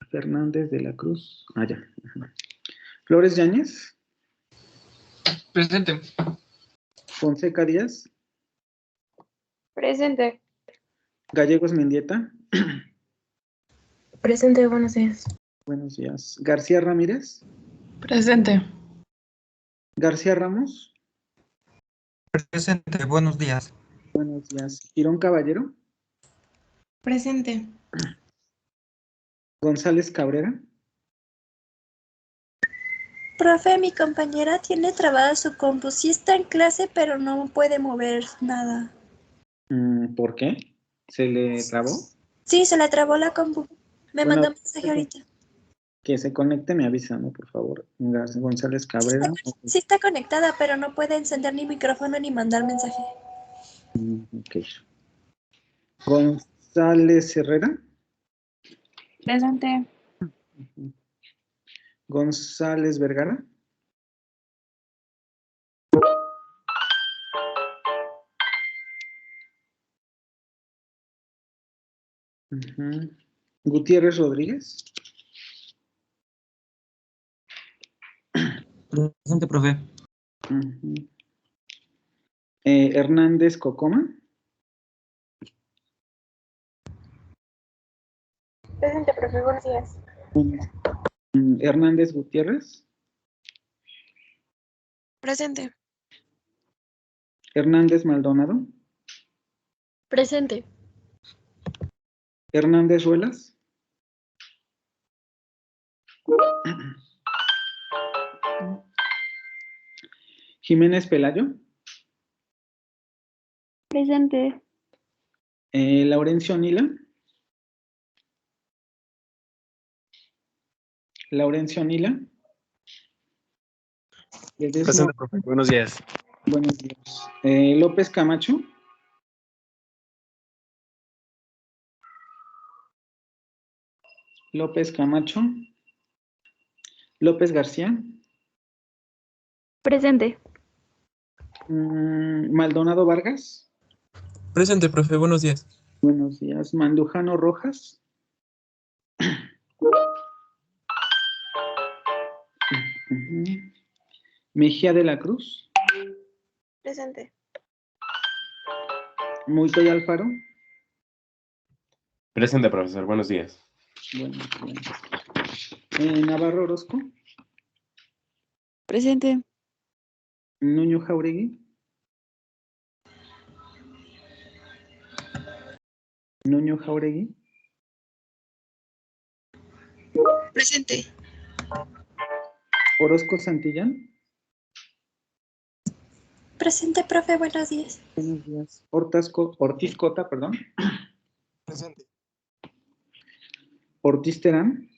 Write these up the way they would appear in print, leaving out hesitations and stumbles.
Fernández de la Cruz. Ya. Flores Yáñez. Presente. Fonseca Díaz. Presente. Gallegos Mendieta. Presente, buenos días. Buenos días. García Ramírez. Presente. García Ramos. Presente, buenos días. Buenos días. Girón Caballero. Presente. González Cabrera. Profe, mi compañera tiene trabada su compu. Sí está en clase, pero no puede mover nada. ¿Por qué? ¿Se le trabó? Sí, se le trabó la compu. Me mandó un mensaje ahorita. Que se conecte, me avisa, ¿no? Por favor. González Cabrera. Sí está conectada, pero no puede encender ni micrófono ni mandar mensaje. Ok. González Herrera. Presente. González Vergara. Gutiérrez Rodríguez. Presente, profe. Hernández Cocoma. Presente, profe. Buenos días. Hernández Gutiérrez. Presente. Hernández Maldonado. Presente. Hernández Ruelas. Jiménez Pelayo. Presente. Laurencio Nila. Laurencio Nila. Presente, profe. Buenos días. Buenos días. López Camacho. López Camacho. López García. Presente. Maldonado Vargas. Presente, profe. Buenos días. Buenos días. Mandujano Rojas. Mejía de la Cruz. Presente. Muito Alfaro. Presente, profesor. Buenos días. Buenos días. Navarro Orozco. Presente. Nuño Jauregui. Nuño Jauregui. Presente. Orozco Santillán. Presente, profe, buenos días. Buenos días. Ortiz Cota, perdón. Presente. Ortiz Terán.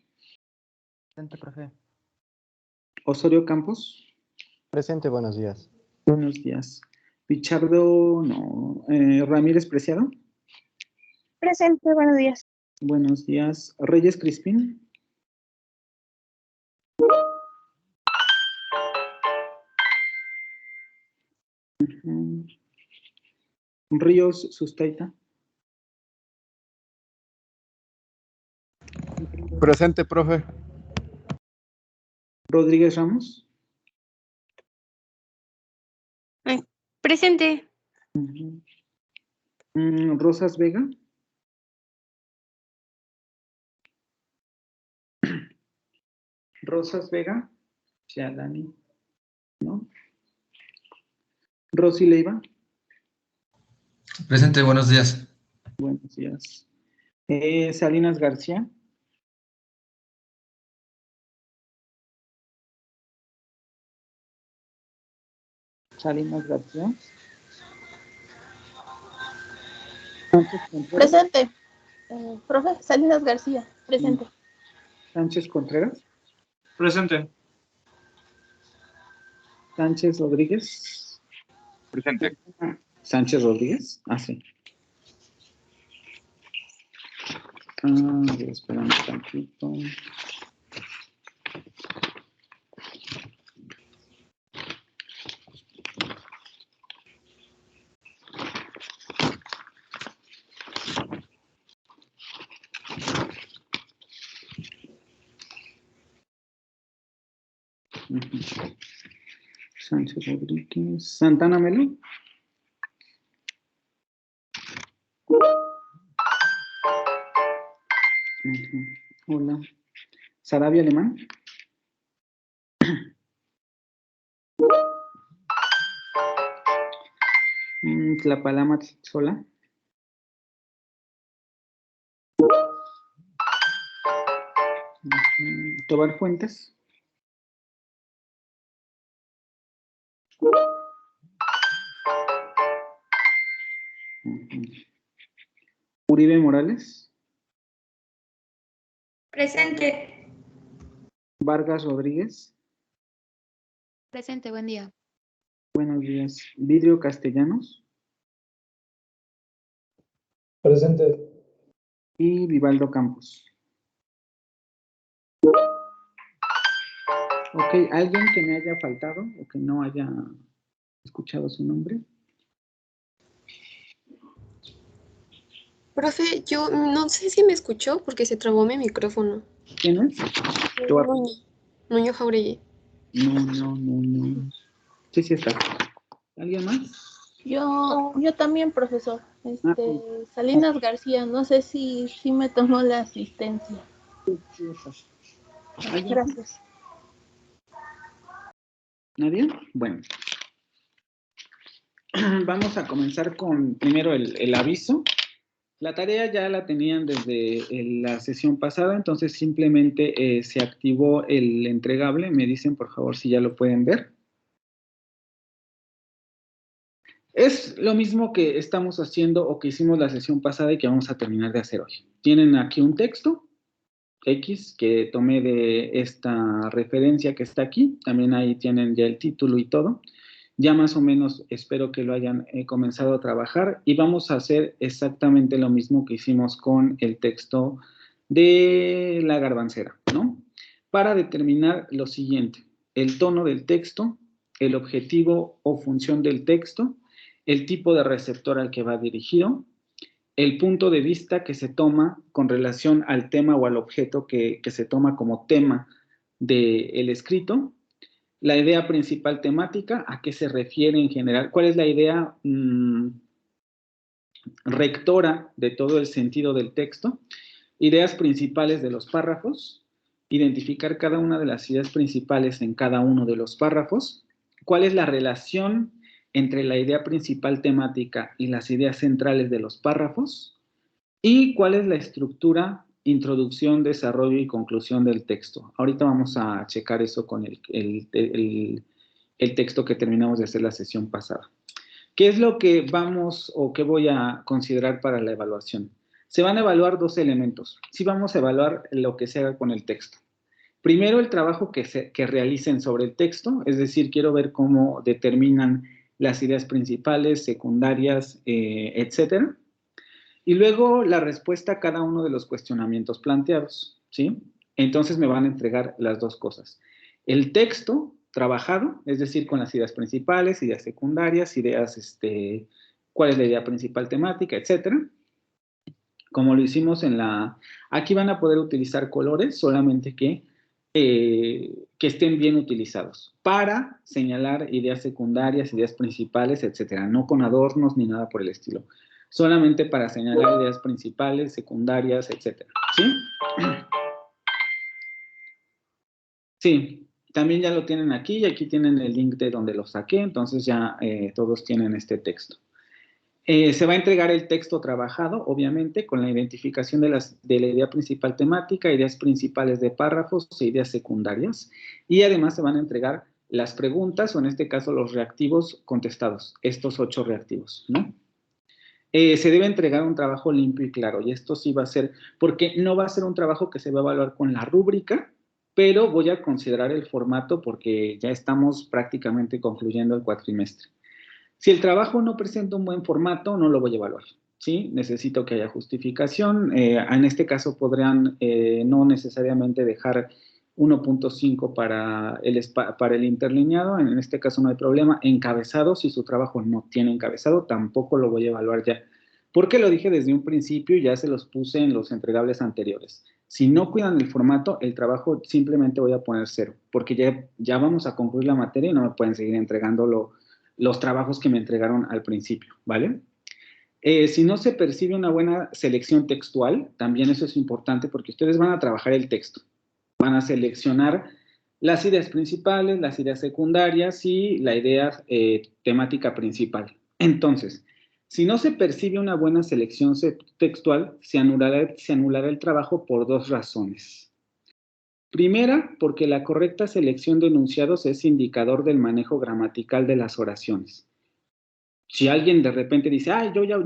Presente, profe. Osorio Campos. Presente, buenos días. Buenos días. Pichardo, no. Ramírez Preciado. Presente. Buenos días. Buenos días. Reyes Crispín. Ríos Sustaita. Presente, profe. Rodríguez Ramos. Presente. Rosas Vega. Rosas Vega. Ya, Dani. ¿No? Rosy Leiva. Presente, buenos días. Buenos días. Salinas García. Salinas García. Presente. Profe, Salinas García. Presente. Sánchez Contreras. Presente. Sánchez Rodríguez. Presente. Sánchez Rodríguez. Sí. Esperamos un tantito. Sánchez Rodríguez. Santana Melo. Hola. Sarabia Alemán. Tlapalama Sola. Tobar Fuentes. Uribe Morales. Presente. Vargas Rodríguez. Presente, buen día. Buenos días. Vidrio Castellanos. Presente. Y Vivaldo Campos. Ok, ¿alguien que me haya faltado o que no haya escuchado su nombre? Profe, yo no sé si me escuchó porque se trabó mi micrófono. ¿Quién es? Nuño Jauregui. No. Sí está. ¿Alguien más? Yo también, profesor. Pues. Salinas García, no sé si me tomó la asistencia. Gracias. ¿Nadie? Bueno. Vamos a comenzar con primero el aviso. La tarea ya la tenían desde la sesión pasada, entonces simplemente se activó el entregable. Me dicen, por favor, si ya lo pueden ver. Es lo mismo que estamos haciendo o que hicimos la sesión pasada y que vamos a terminar de hacer hoy. Tienen aquí un texto X que tomé de esta referencia que está aquí. También ahí tienen ya el título y todo. Ya más o menos espero que lo hayan comenzado a trabajar y vamos a hacer exactamente lo mismo que hicimos con el texto de la garbancera, ¿no? Para determinar lo siguiente: el tono del texto, el objetivo o función del texto, el tipo de receptor al que va dirigido, el punto de vista que se toma con relación al tema o al objeto que se toma como tema del escrito, la idea principal temática, a qué se refiere en general, cuál es la idea rectora de todo el sentido del texto, ideas principales de los párrafos, identificar cada una de las ideas principales en cada uno de los párrafos, cuál es la relación entre la idea principal temática y las ideas centrales de los párrafos, y cuál es la estructura, introducción, desarrollo y conclusión del texto. Ahorita vamos a checar eso con el texto que terminamos de hacer la sesión pasada. ¿Qué es lo que vamos o qué voy a considerar para la evaluación? Se van a evaluar dos elementos. Sí vamos a evaluar lo que se haga con el texto. Primero, el trabajo que realicen sobre el texto, es decir, quiero ver cómo determinan las ideas principales, secundarias, etcétera. Y luego la respuesta a cada uno de los cuestionamientos planteados, ¿sí? Entonces me van a entregar las dos cosas. El texto trabajado, es decir, con las ideas principales, ideas secundarias, ideas, cuál es la idea principal temática, etcétera. Como lo hicimos aquí van a poder utilizar colores, solamente que estén bien utilizados para señalar ideas secundarias, ideas principales, etcétera. No con adornos ni nada por el estilo. Solamente para señalar ideas principales, secundarias, etcétera. ¿Sí? Sí, también ya lo tienen aquí y aquí tienen el link de donde lo saqué, entonces ya todos tienen este texto. Se va a entregar el texto trabajado, obviamente, con la identificación de la idea principal temática, ideas principales de párrafos e ideas secundarias, y además se van a entregar las preguntas, o en este caso los reactivos contestados, estos 8 reactivos, ¿no? Se debe entregar un trabajo limpio y claro, y esto sí va a ser, porque no va a ser un trabajo que se va a evaluar con la rúbrica, pero voy a considerar el formato porque ya estamos prácticamente concluyendo el cuatrimestre. Si el trabajo no presenta un buen formato, no lo voy a evaluar, ¿sí? Necesito que haya justificación. En este caso podrían no necesariamente dejar 1.5 para el interlineado, en este caso no hay problema. Encabezado, si su trabajo no tiene encabezado, tampoco lo voy a evaluar ya. Porque lo dije desde un principio y ya se los puse en los entregables anteriores. Si no cuidan el formato, el trabajo simplemente voy a poner 0, porque ya vamos a concluir la materia y no me pueden seguir entregando los trabajos que me entregaron al principio, ¿vale? Si no se percibe una buena selección textual, también eso es importante porque ustedes van a trabajar el texto. Van a seleccionar las ideas principales, las ideas secundarias y la idea temática principal. Entonces, si no se percibe una buena selección textual, se anulará el trabajo por 2 razones. Primera, porque la correcta selección de enunciados es indicador del manejo gramatical de las oraciones. Si alguien de repente dice, yo ya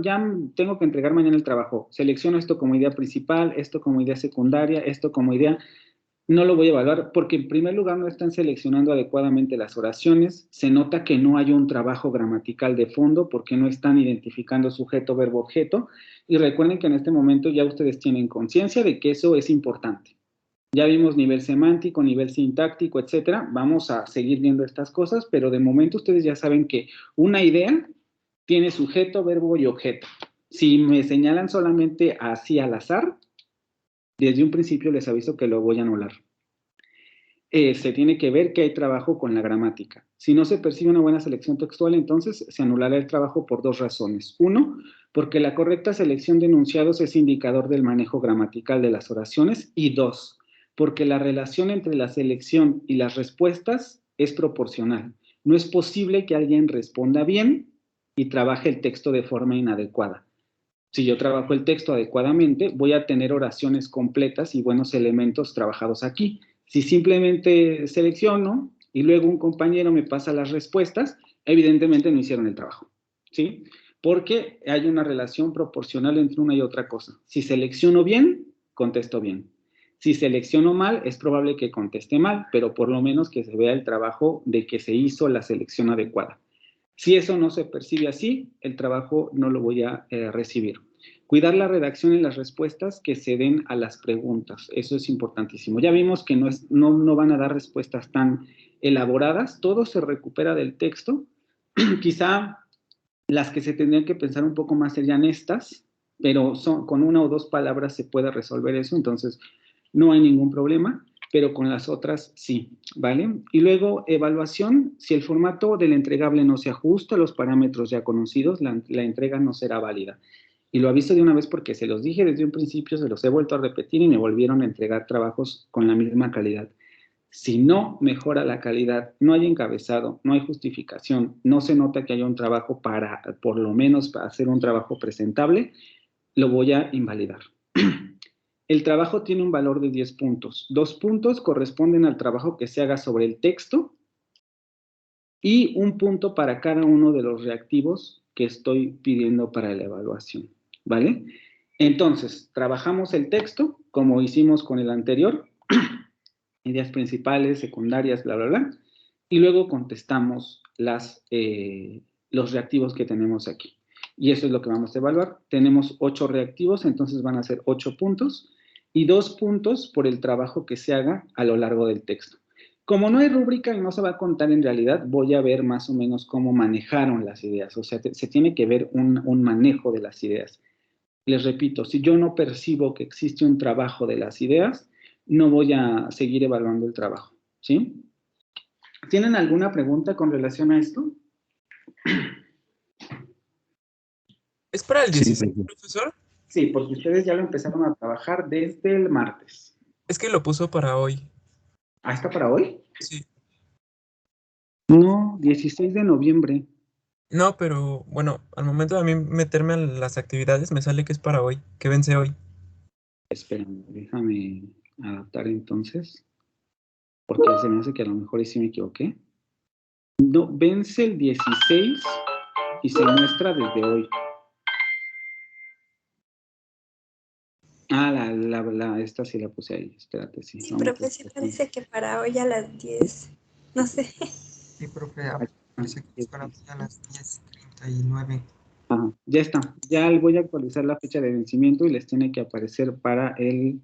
tengo que entregar mañana el trabajo, selecciono esto como idea principal, esto como idea secundaria, esto como idea, no lo voy a evaluar porque en primer lugar no están seleccionando adecuadamente las oraciones, se nota que no hay un trabajo gramatical de fondo porque no están identificando sujeto, verbo, objeto, y recuerden que en este momento ya ustedes tienen conciencia de que eso es importante. Ya vimos nivel semántico, nivel sintáctico, etcétera. Vamos a seguir viendo estas cosas, pero de momento ustedes ya saben que una idea tiene sujeto, verbo y objeto. Si me señalan solamente así al azar, desde un principio les aviso que lo voy a anular. Se tiene que ver que hay trabajo con la gramática. Si no se percibe una buena selección textual, entonces se anulará el trabajo por 2 razones. 1, porque la correcta selección de enunciados es indicador del manejo gramatical de las oraciones. Y 2, porque la relación entre la selección y las respuestas es proporcional. No es posible que alguien responda bien y trabaje el texto de forma inadecuada. Si yo trabajo el texto adecuadamente, voy a tener oraciones completas y buenos elementos trabajados aquí. Si simplemente selecciono y luego un compañero me pasa las respuestas, evidentemente no hicieron el trabajo, ¿sí? Porque hay una relación proporcional entre una y otra cosa. Si selecciono bien, contesto bien. Si selecciono mal, es probable que conteste mal, pero por lo menos que se vea el trabajo de que se hizo la selección adecuada. Si eso no se percibe así, el trabajo no lo voy a recibir. Cuidar la redacción en las respuestas que se den a las preguntas. Eso es importantísimo. Ya vimos que no van a dar respuestas tan elaboradas. Todo se recupera del texto. Quizá las que se tendrían que pensar un poco más serían estas, pero con 1 o 2 palabras se puede resolver eso, entonces no hay ningún problema, pero con las otras sí, ¿vale? Y luego, evaluación, si el formato del entregable no se ajusta a los parámetros ya conocidos, la entrega no será válida. Y lo aviso de una vez porque se los dije desde un principio, se los he vuelto a repetir y me volvieron a entregar trabajos con la misma calidad. Si no mejora la calidad, no hay encabezado, no hay justificación, no se nota que haya un trabajo para, por lo menos para hacer un trabajo presentable, lo voy a invalidar. El trabajo tiene un valor de 10 puntos. 2 puntos corresponden al trabajo que se haga sobre el texto y 1 punto para cada uno de los reactivos que estoy pidiendo para la evaluación, ¿vale? Entonces, trabajamos el texto como hicimos con el anterior, ideas principales, secundarias, bla, bla, bla, y luego contestamos los reactivos que tenemos aquí. Y eso es lo que vamos a evaluar. Tenemos 8 reactivos, entonces van a ser 8 puntos y 2 puntos por el trabajo que se haga a lo largo del texto. Como no hay rúbrica y no se va a contar en realidad, voy a ver más o menos cómo manejaron las ideas. O sea, se tiene que ver un manejo de las ideas. Les repito, si yo no percibo que existe un trabajo de las ideas, no voy a seguir evaluando el trabajo, ¿sí? ¿Tienen alguna pregunta con relación a esto? ¿Es para el 16, profesor? Sí, porque ustedes ya lo empezaron a trabajar desde el martes. Es que lo puso para hoy. ¿Ah, está para hoy? Sí. No, 16 de noviembre. No, pero bueno, al momento de a mí meterme a las actividades me sale que es para hoy, que vence hoy. Espérame, déjame adaptar entonces, porque se me hace que a lo mejor ahí sí me equivoqué. No, vence el 16 y se muestra desde hoy. Ah, esta sí la puse ahí, espérate, sí. Sí, profe, sí parece que para hoy a las 10, no sé. Sí, profe, parece que es para hoy a las 10:39. Ajá, ya está. Ya voy a actualizar la fecha de vencimiento y les tiene que aparecer para el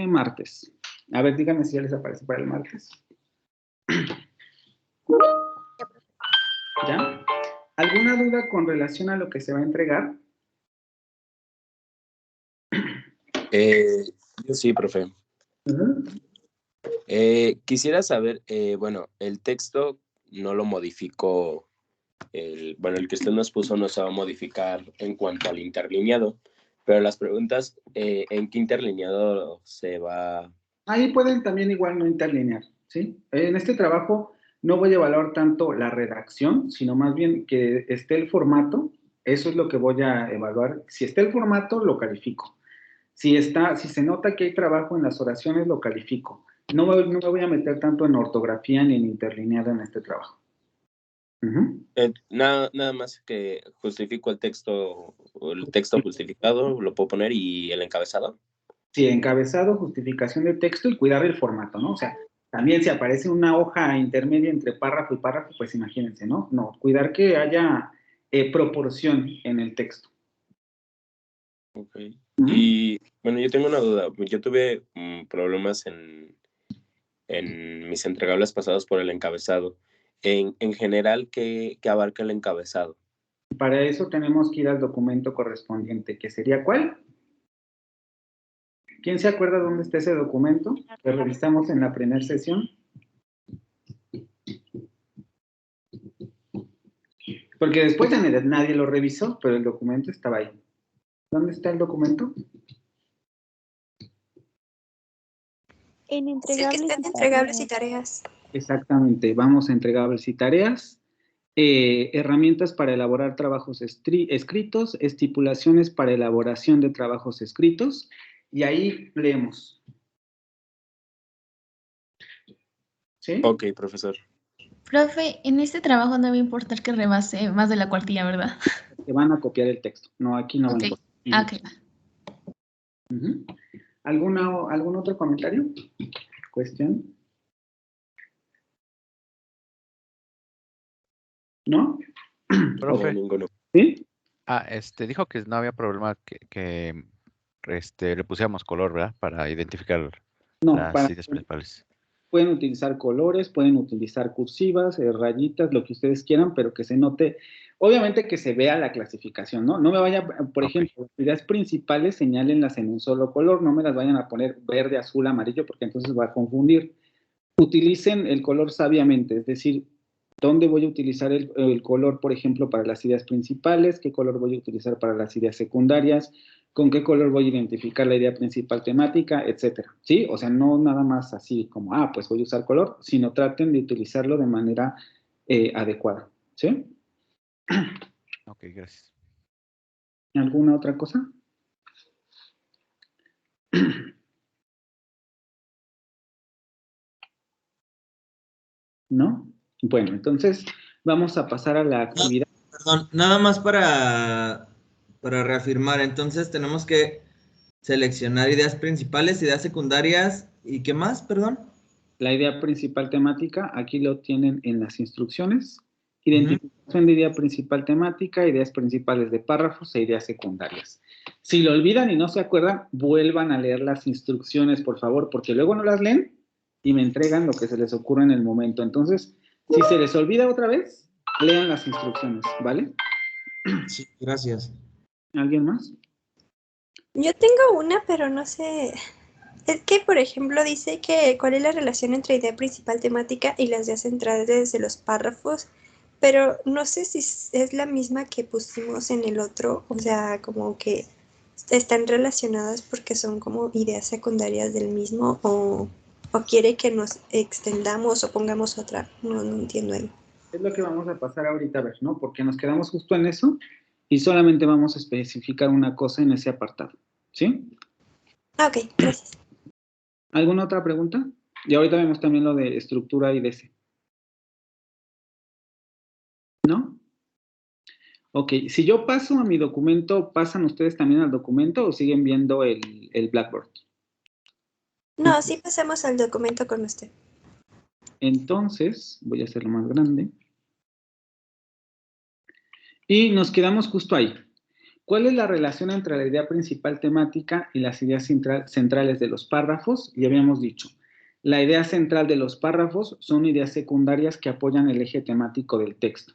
martes. A ver, díganme si ya les aparece para el martes. ¿Ya? ¿Alguna duda con relación a lo que se va a entregar? Yo sí, profe. Quisiera saber, bueno, el texto no lo modificó, el que usted nos puso no se va a modificar en cuanto al interlineado, pero las preguntas, ¿en qué interlineado se va? Ahí pueden también igual no interlinear, ¿sí? En este trabajo no voy a evaluar tanto la redacción, sino más bien que esté el formato, eso es lo que voy a evaluar. Si está el formato, lo califico. Si se nota que hay trabajo en las oraciones, lo califico. No me voy a meter tanto en ortografía ni en interlineado en este trabajo. Nada más que justifico el texto justificado, lo puedo poner, y el encabezado. Sí, encabezado, justificación de texto y cuidar el formato, ¿no? O sea, también si aparece una hoja intermedia entre párrafo y párrafo, pues imagínense, ¿no? No, cuidar que haya proporción en el texto. Ok. Y bueno, yo tengo una duda. Yo tuve problemas en mis entregables pasados por el encabezado. En general, ¿qué abarca el encabezado? Para eso tenemos que ir al documento correspondiente, que sería ¿cuál? ¿Quién se acuerda dónde está ese documento que revisamos en la primera sesión? Porque después ya nadie lo revisó, pero el documento estaba ahí. ¿Dónde está el documento? En entregables, Sí, que están entregables y tareas. Exactamente, vamos a entregables y tareas. Herramientas para elaborar trabajos escritos, estipulaciones para elaboración de trabajos escritos, y ahí leemos. ¿Sí? Ok, profesor. Profe, en este trabajo no va a importar que rebase más de la cuartilla, ¿verdad? Te van a copiar el texto. No, aquí no va a importar. Ok. ¿Algún otro comentario? ¿Cuestión? ¿No? Profe. Ninguno. ¿Sí? Dijo que no había problema que le pusiéramos color, ¿verdad? Para identificar las ideas principales. Pueden utilizar colores, pueden utilizar cursivas, rayitas, lo que ustedes quieran, pero que se note, obviamente que se vea la clasificación, ¿no? No me vaya, por ejemplo, las ideas principales señálenlas en un solo color, no me las vayan a poner verde, azul, amarillo, porque entonces va a confundir. Utilicen el color sabiamente, es decir, ¿dónde voy a utilizar el color, por ejemplo, para las ideas principales? ¿Qué color voy a utilizar para las ideas secundarias? ¿Con qué color voy a identificar la idea principal temática? Etcétera. ¿Sí? O sea, no nada más así como, pues voy a usar color, sino traten de utilizarlo de manera adecuada. ¿Sí? Ok, gracias. ¿Alguna otra cosa? ¿No? Bueno, entonces vamos a pasar a la actividad. Perdón, nada más para reafirmar. Entonces tenemos que seleccionar ideas principales, ideas secundarias y ¿qué más? Perdón. La idea principal temática, aquí lo tienen en las instrucciones. Identificación de idea principal temática, ideas principales de párrafos e ideas secundarias. Si lo olvidan y no se acuerdan, vuelvan a leer las instrucciones, por favor, porque luego no las leen y me entregan lo que se les ocurre en el momento. Entonces, si se les olvida otra vez, lean las instrucciones, ¿vale? Sí, gracias. ¿Alguien más? Yo tengo una, pero no sé. Es que, por ejemplo, dice que cuál es la relación entre idea principal temática y las ideas centrales de los párrafos, pero no sé si es la misma que pusimos en el otro, o sea, como que están relacionadas porque son como ideas secundarias del mismo, o quiere que nos extendamos o pongamos otra. No entiendo ahí. Es lo que vamos a pasar ahorita a ver, ¿no? Porque nos quedamos justo en eso y solamente vamos a especificar una cosa en ese apartado, ¿sí? Ok, gracias. ¿Alguna otra pregunta? Y ahorita vemos también lo de estructura y DC. ¿No? Ok, si yo paso a mi documento, ¿pasan ustedes también al documento o siguen viendo el Blackboard? No, sí pasamos al documento con usted. Entonces, voy a hacerlo más grande. Y nos quedamos justo ahí. ¿Cuál es la relación entre la idea principal temática y las ideas centrales de los párrafos? Ya habíamos dicho, la idea central de los párrafos son ideas secundarias que apoyan el eje temático del texto.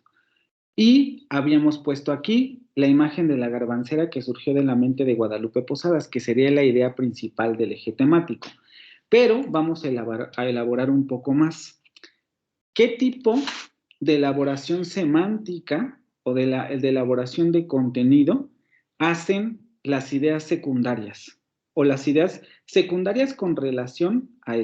Y habíamos puesto aquí la imagen de la garbancera que surgió de la mente de Guadalupe Posadas, que sería la idea principal del eje temático. Pero vamos a elaborar un poco más. ¿Qué tipo de elaboración semántica o de elaboración de contenido hacen las ideas secundarias? O las ideas secundarias con relación a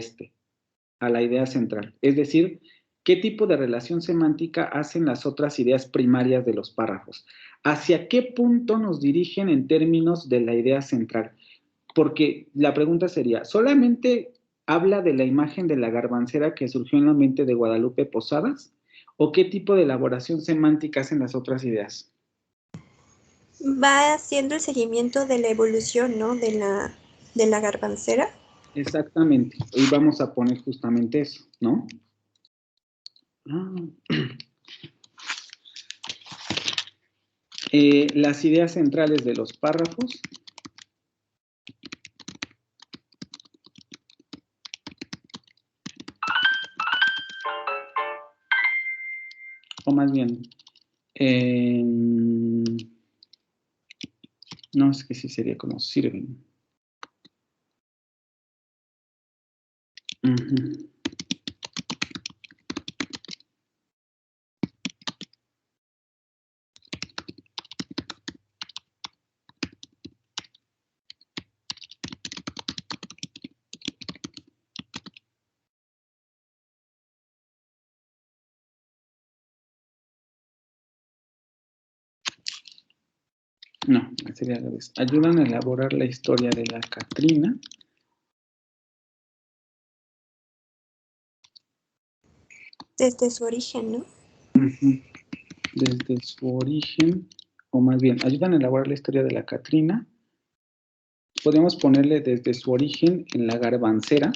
la idea central. Es decir, ¿qué tipo de relación semántica hacen las otras ideas primarias de los párrafos? ¿Hacia qué punto nos dirigen en términos de la idea central? Porque la pregunta sería, ¿solamente habla de la imagen de la garbancera que surgió en la mente de Guadalupe Posadas? ¿O qué tipo de elaboración semántica hacen las otras ideas? Va haciendo el seguimiento de la evolución, ¿no? De la garbancera. Exactamente. Y vamos a poner justamente eso, ¿no? Las ideas centrales de los párrafos. O más bien, no, es que sí sería como sirven. No, sería al revés. Ayudan a elaborar la historia de la Catrina. Desde su origen, ¿no? Desde su origen, o más bien, ayudan a elaborar la historia de la Catrina. Podemos ponerle desde su origen en la garbancera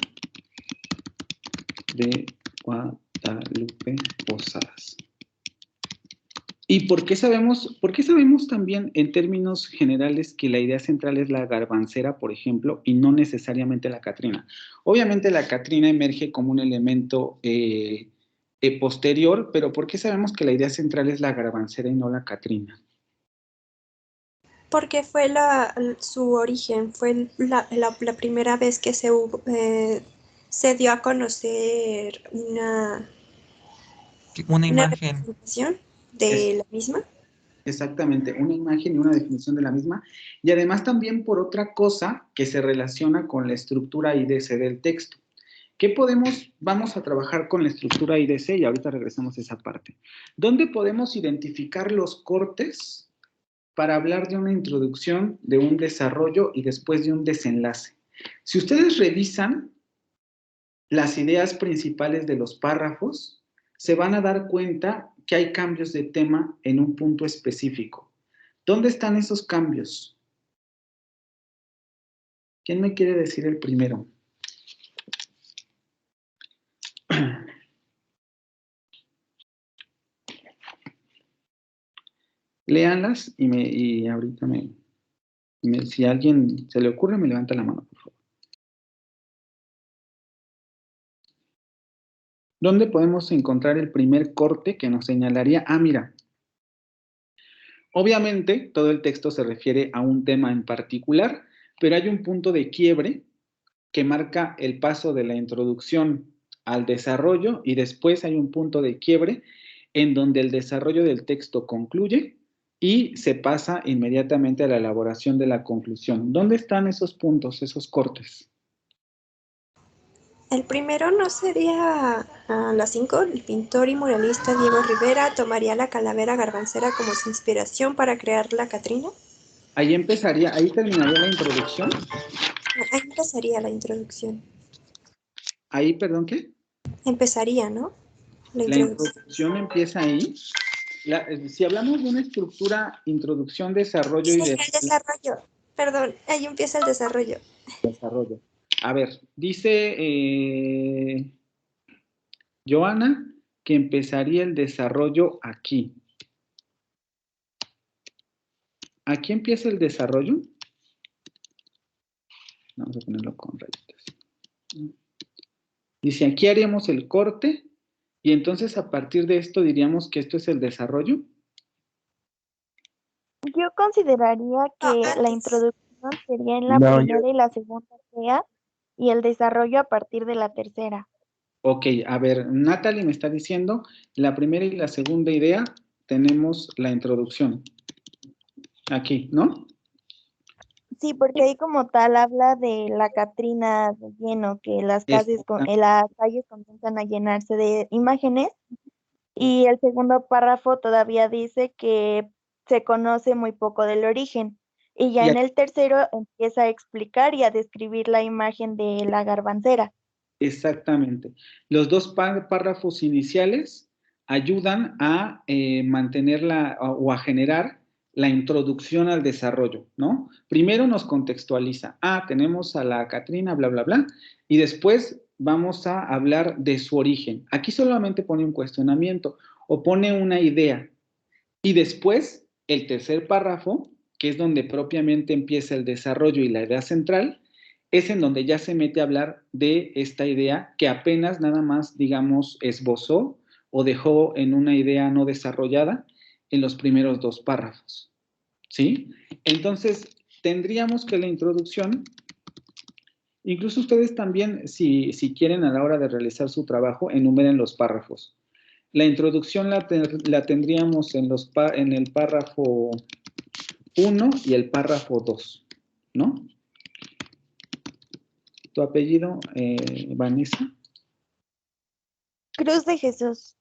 de Guadalupe Posadas. ¿Y por qué sabemos también en términos generales que la idea central es la garbancera, por ejemplo, y no necesariamente la Catrina? Obviamente la Catrina emerge como un elemento posterior, pero ¿por qué sabemos que la idea central es la garbancera y no la Catrina? Porque fue su origen, fue la primera vez que se dio a conocer una imagen representación de la misma. Exactamente, una imagen y una definición de la misma, y además también por otra cosa que se relaciona con la estructura IDC del texto. Vamos a trabajar con la estructura IDC y ahorita regresamos a esa parte. ¿Dónde podemos identificar los cortes para hablar de una introducción, de un desarrollo y después de un desenlace? Si ustedes revisan las ideas principales de los párrafos, se van a dar cuenta que hay cambios de tema en un punto específico. ¿Dónde están esos cambios? ¿Quién me quiere decir el primero? Léanlas y ahorita si a alguien se le ocurre, me levanta la mano, por favor. ¿Dónde podemos encontrar el primer corte que nos señalaría? Mira, obviamente todo el texto se refiere a un tema en particular, pero hay un punto de quiebre que marca el paso de la introducción al desarrollo y después hay un punto de quiebre en donde el desarrollo del texto concluye y se pasa inmediatamente a la elaboración de la conclusión. ¿Dónde están esos puntos, esos cortes? El primero no sería a las 5. El pintor y muralista Diego Rivera tomaría la calavera garbancera como su inspiración para crear la Catrina. Ahí terminaría la introducción. Ahí empezaría la introducción. Ahí, perdón, ¿qué? Empezaría, ¿no? La introducción empieza ahí. Si hablamos de una estructura, introducción, desarrollo el desarrollo. Perdón, ahí empieza el desarrollo. Desarrollo. A ver, dice Joana que empezaría el desarrollo aquí. ¿Aquí empieza el desarrollo? Vamos a ponerlo con rayitas. Dice, aquí haríamos el corte y entonces a partir de esto diríamos que esto es el desarrollo. Yo consideraría que la antes. introducción sería en la No, primera y la segunda idea y el desarrollo a partir de la tercera. Ok, a ver, Natalie me está diciendo, la primera y la segunda idea tenemos la introducción. Aquí, ¿no? Sí, porque ahí como tal habla de la Catrina de lleno, que las calles, comienzan a llenarse de imágenes. Y el segundo párrafo todavía dice que se conoce muy poco del origen. Y ya Y en el tercero empieza a explicar y a describir la imagen de la garbancera. Exactamente. Los dos párrafos iniciales ayudan a mantener o a generar la introducción al desarrollo, ¿no? Primero nos contextualiza, tenemos a la Catrina, bla, bla, bla, y después vamos a hablar de su origen. Aquí solamente pone un cuestionamiento o pone una idea. Y después, el tercer párrafo, que es donde propiamente empieza el desarrollo y la idea central, es en donde ya se mete a hablar de esta idea que apenas nada más, digamos, esbozó o dejó en una idea no desarrollada en los primeros dos párrafos. ¿Sí? Entonces, tendríamos que la introducción, incluso ustedes también, si quieren a la hora de realizar su trabajo, enumeren los párrafos. La introducción la tendríamos en el párrafo 1 y el párrafo 2, ¿no? ¿Tu apellido, Vanessa? Cruz de Jesús.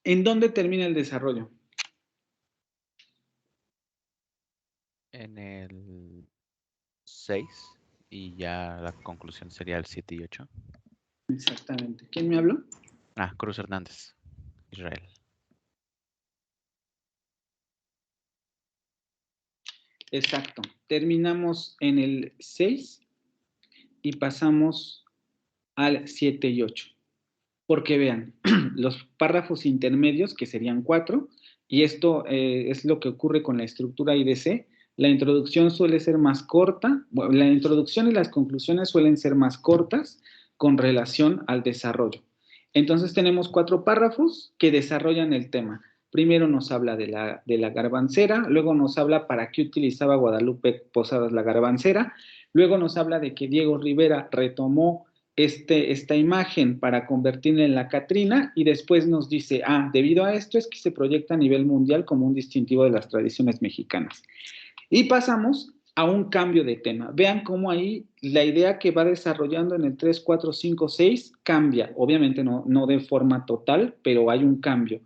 ¿En dónde termina el desarrollo? En el 6 y ya la conclusión sería el 7 y 8. Exactamente. ¿Quién me habló? Cruz Hernández, Israel. Exacto. Terminamos en el 6 y pasamos al 7 y 8. Porque vean, los párrafos intermedios, que serían 4, y esto es lo que ocurre con la estructura IDC, la introducción suele ser más corta, la introducción y las conclusiones suelen ser más cortas con relación al desarrollo. Entonces tenemos 4 párrafos que desarrollan el tema. Primero nos habla de la garbancera, luego nos habla para qué utilizaba Guadalupe Posadas la garbancera, luego nos habla de que Diego Rivera retomó esta imagen para convertirla en la Catrina y después nos dice, debido a esto es que se proyecta a nivel mundial como un distintivo de las tradiciones mexicanas. Y pasamos a un cambio de tema. Vean cómo ahí la idea que va desarrollando en el 3, 4, 5, 6 cambia. Obviamente no de forma total, pero hay un cambio.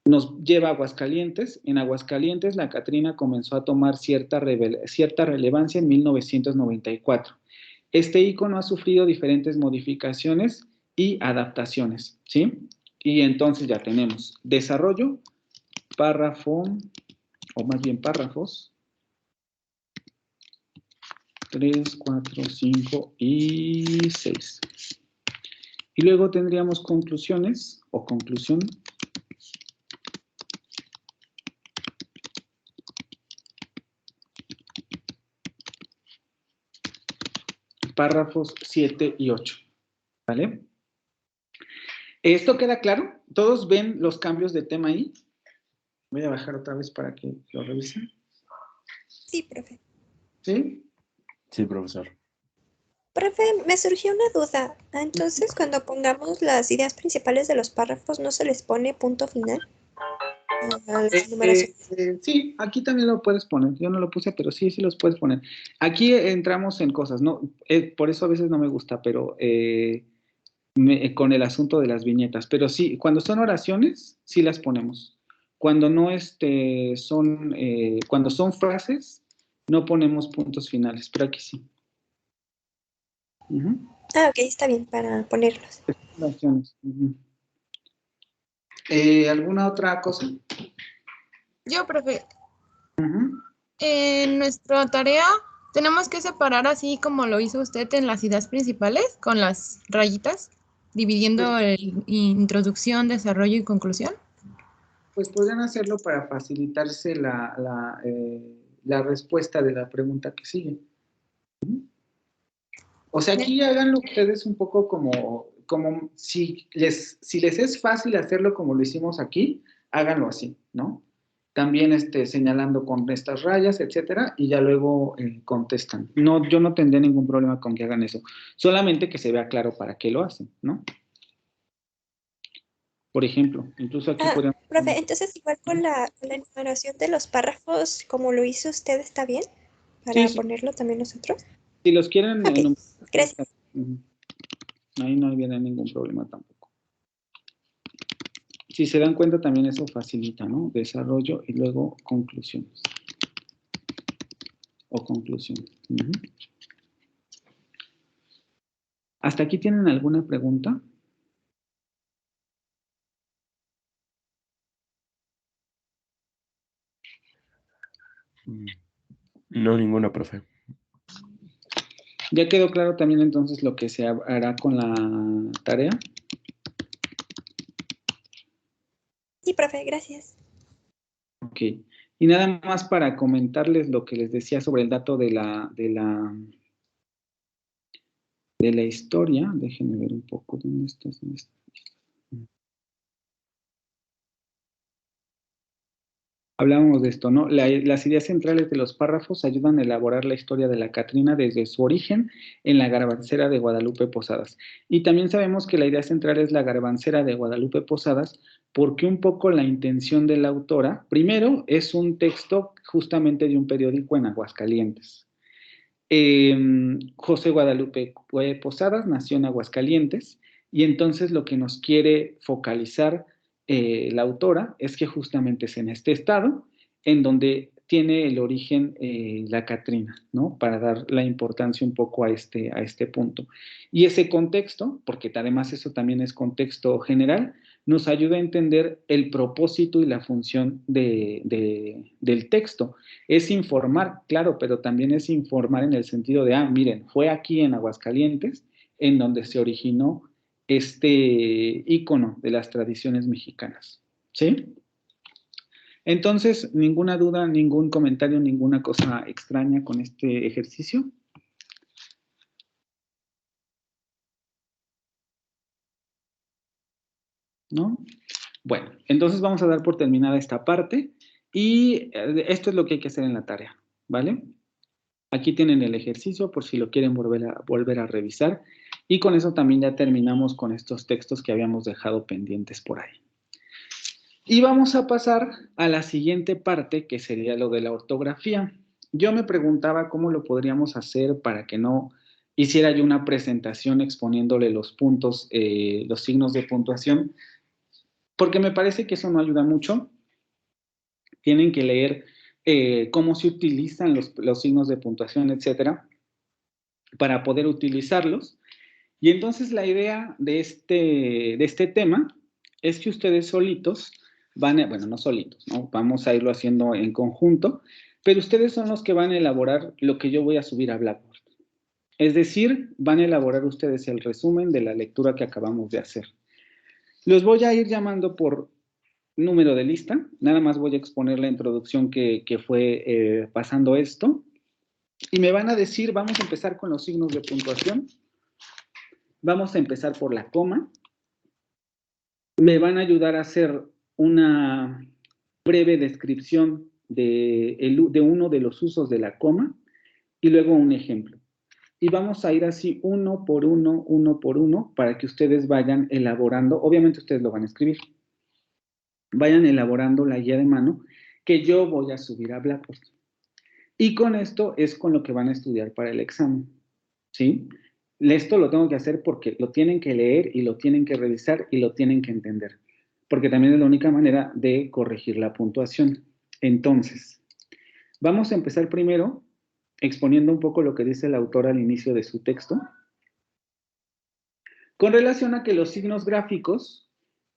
Nos lleva a Aguascalientes. En Aguascalientes la Catrina comenzó a tomar cierta relevancia en 1994. Este icono ha sufrido diferentes modificaciones y adaptaciones, ¿sí? Y entonces ya tenemos desarrollo, párrafo, o más bien párrafos, 3, 4, 5 y 6. Y luego tendríamos conclusiones o conclusión. Párrafos 7 y 8, ¿vale? ¿Esto queda claro? ¿Todos ven los cambios de tema ahí? Voy a bajar otra vez para que lo revisen. Sí, profe. ¿Sí? Sí, profesor. Profe, me surgió una duda. Entonces, cuando pongamos las ideas principales de los párrafos, ¿no se les pone punto final? Sí, aquí también lo puedes poner. Yo no lo puse, pero sí los puedes poner. Aquí entramos en cosas, ¿no? Por eso a veces no me gusta, pero con el asunto de las viñetas. Pero sí, cuando son oraciones, sí las ponemos. Cuando no cuando son frases, no ponemos puntos finales, pero aquí sí. Ok, está bien, para ponerlos. Oraciones. ¿Alguna otra cosa? Yo, profe. En nuestra tarea tenemos que separar así como lo hizo usted en las ideas principales, con las rayitas, dividiendo introducción, desarrollo y conclusión. Pues podrían hacerlo para facilitarse la respuesta de la pregunta que sigue. O sea, aquí háganlo ustedes un poco como como si les es fácil hacerlo como lo hicimos aquí, háganlo así, ¿no? También señalando con estas rayas, etcétera, y ya luego contestan. No, yo no tendría ningún problema con que hagan eso. Solamente que se vea claro para qué lo hacen, ¿no? Por ejemplo, incluso aquí podemos... Profe, entonces igual con la enumeración de los párrafos, como lo hizo usted, ¿está bien? Para Sí. ponerlo también nosotros. Si los quieren... Ok, gracias. Ahí no viene ningún problema tampoco. Si se dan cuenta, también eso facilita, ¿no? Desarrollo y luego conclusiones. O conclusión. ¿Hasta aquí tienen alguna pregunta? No, ninguna, profe. ¿Ya quedó claro también entonces lo que se hará con la tarea? Sí, profe, gracias. Ok. Y nada más para comentarles lo que les decía sobre el dato de la historia. Déjenme ver un poco dónde está. Hablábamos de esto, ¿no? Las ideas centrales de los párrafos ayudan a elaborar la historia de la Catrina desde su origen en la garbancera de Guadalupe Posadas. Y también sabemos que la idea central es la garbancera de Guadalupe Posadas, porque un poco la intención de la autora, primero, es un texto justamente de un periódico en Aguascalientes. José Guadalupe Posadas nació en Aguascalientes, y entonces lo que nos quiere focalizar la autora es que justamente es en este estado en donde tiene el origen la Catrina, ¿no? Para dar la importancia un poco a este punto. Y ese contexto, porque además eso también es contexto general, nos ayuda a entender el propósito y la función del texto. Es informar, claro, pero también es informar en el sentido de, miren, fue aquí en Aguascalientes en donde se originó este ícono de las tradiciones mexicanas, ¿sí? Entonces, ninguna duda, ningún comentario, ninguna cosa extraña con este ejercicio. ¿No? Bueno, entonces vamos a dar por terminada esta parte y esto es lo que hay que hacer en la tarea, ¿vale? Aquí tienen el ejercicio por si lo quieren volver a revisar y con eso también ya terminamos con estos textos que habíamos dejado pendientes por ahí. Y vamos a pasar a la siguiente parte, que sería lo de la ortografía. Yo me preguntaba cómo lo podríamos hacer para que no hiciera yo una presentación exponiéndole los puntos, los signos de puntuación, porque me parece que eso no ayuda mucho. Tienen que leer cómo se utilizan los signos de puntuación, etcétera, para poder utilizarlos. Y entonces la idea de este tema es que ustedes solitos bueno, no solitos, ¿no? Vamos a irlo haciendo en conjunto, pero ustedes son los que van a elaborar lo que yo voy a subir a Blackboard. Es decir, van a elaborar ustedes el resumen de la lectura que acabamos de hacer. Los voy a ir llamando por número de lista, nada más voy a exponer la introducción que fue pasando esto, y me van a decir, vamos a empezar con los signos de puntuación, vamos a empezar por la coma, me van a ayudar a hacer una breve descripción de uno de los usos de la coma, y luego un ejemplo. Y vamos a ir así uno por uno, para que ustedes vayan elaborando, obviamente ustedes lo van a escribir, vayan elaborando la guía de mano que yo voy a subir a Blackboard. Y con esto es con lo que van a estudiar para el examen, ¿sí? Esto lo tengo que hacer porque lo tienen que leer y lo tienen que revisar y lo tienen que entender, porque también es la única manera de corregir la puntuación. Entonces, vamos a empezar primero exponiendo un poco lo que dice el autor al inicio de su texto, con relación a que los signos gráficos,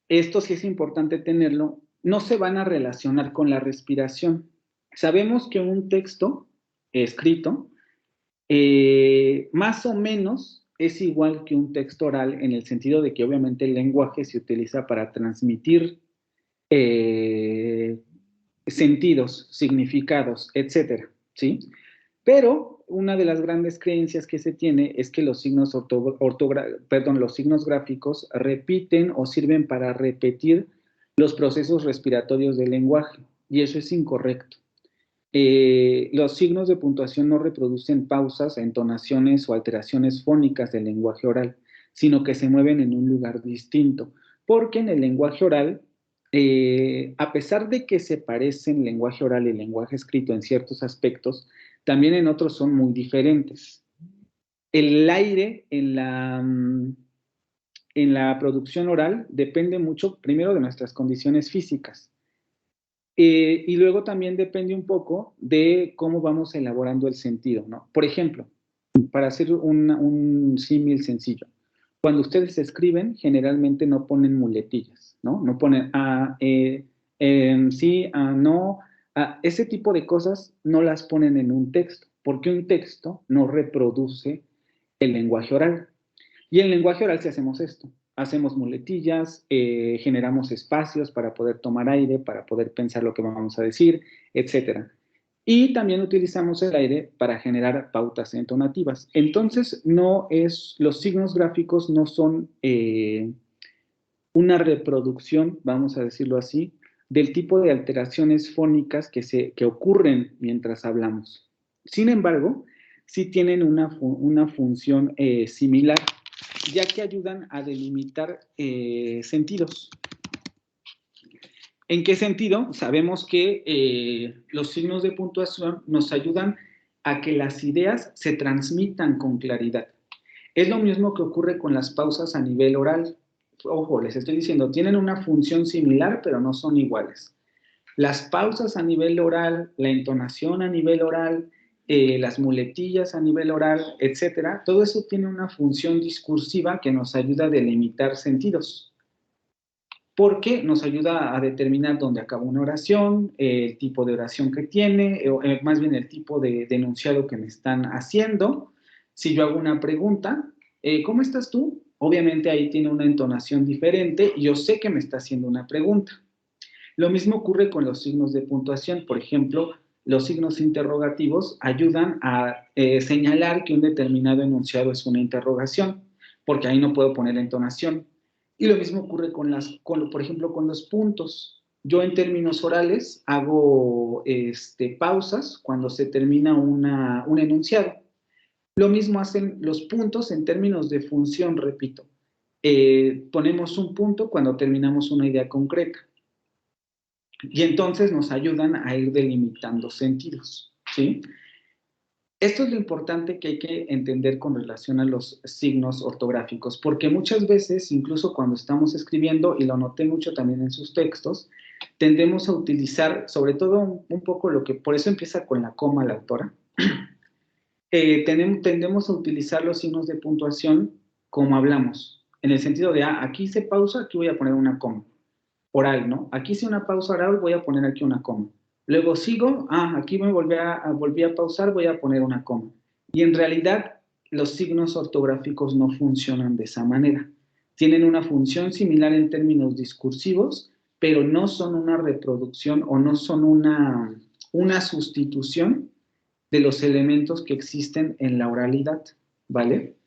esto sí es importante tenerlo, no se van a relacionar con la respiración. Sabemos que un texto escrito más o menos es igual que un texto oral en el sentido de que obviamente el lenguaje se utiliza para transmitir sentidos, significados, etcétera, ¿sí? Pero una de las grandes creencias que se tiene es que los signos, los signos gráficos repiten o sirven para repetir los procesos respiratorios del lenguaje, y eso es incorrecto. Los signos de puntuación no reproducen pausas, entonaciones o alteraciones fónicas del lenguaje oral, sino que se mueven en un lugar distinto, porque en el lenguaje oral, a pesar de que se parecen lenguaje oral y lenguaje escrito en ciertos aspectos, también en otros son muy diferentes. El aire en la producción oral depende mucho, primero, de nuestras condiciones físicas. Y luego también depende un poco de cómo vamos elaborando el sentido, ¿no? Por ejemplo, para hacer un símil sencillo, cuando ustedes escriben, generalmente no ponen muletillas, ¿no? No ponen sí, no, ese tipo de cosas no las ponen en un texto, porque un texto no reproduce el lenguaje oral. Y en el lenguaje oral sí hacemos esto. Hacemos muletillas, generamos espacios para poder tomar aire, para poder pensar lo que vamos a decir, etc. Y también utilizamos el aire para generar pautas entonativas. Entonces, los signos gráficos no son una reproducción, vamos a decirlo así, del tipo de alteraciones fónicas que ocurren mientras hablamos. Sin embargo, sí tienen una función similar, ya que ayudan a delimitar sentidos. ¿En qué sentido? Sabemos que los signos de puntuación nos ayudan a que las ideas se transmitan con claridad. Es lo mismo que ocurre con las pausas a nivel oral. Ojo, les estoy diciendo, tienen una función similar, pero no son iguales. Las pausas a nivel oral, la entonación a nivel oral, las muletillas a nivel oral, etcétera, todo eso tiene una función discursiva que nos ayuda a delimitar sentidos, porque nos ayuda a determinar dónde acaba una oración, el tipo de oración que tiene, más bien el tipo de enunciado que me están haciendo. Si yo hago una pregunta, ¿cómo estás tú? Obviamente ahí tiene una entonación diferente y yo sé que me está haciendo una pregunta. Lo mismo ocurre con los signos de puntuación. Por ejemplo, los signos interrogativos ayudan a señalar que un determinado enunciado es una interrogación, porque ahí no puedo poner entonación. Y lo mismo ocurre por ejemplo, con los puntos. Yo en términos orales hago pausas cuando se termina un enunciado. Lo mismo hacen los puntos en términos de función, repito. Ponemos un punto cuando terminamos una idea concreta. Y entonces nos ayudan a ir delimitando sentidos, ¿sí? Esto es lo importante que hay que entender con relación a los signos ortográficos, porque muchas veces, incluso cuando estamos escribiendo, y lo noté mucho también en sus textos, tendemos a utilizar, sobre todo un poco por eso empieza con la coma la autora, tendemos a utilizar los signos de puntuación como hablamos, en el sentido de, aquí se pausa, aquí voy a poner una coma. Oral, ¿no? Aquí hice una pausa oral, voy a poner aquí una coma. Luego sigo, aquí me volví a pausar, voy a poner una coma. Y en realidad, los signos ortográficos no funcionan de esa manera. Tienen una función similar en términos discursivos, pero no son una reproducción o no son una sustitución de los elementos que existen en la oralidad, ¿vale?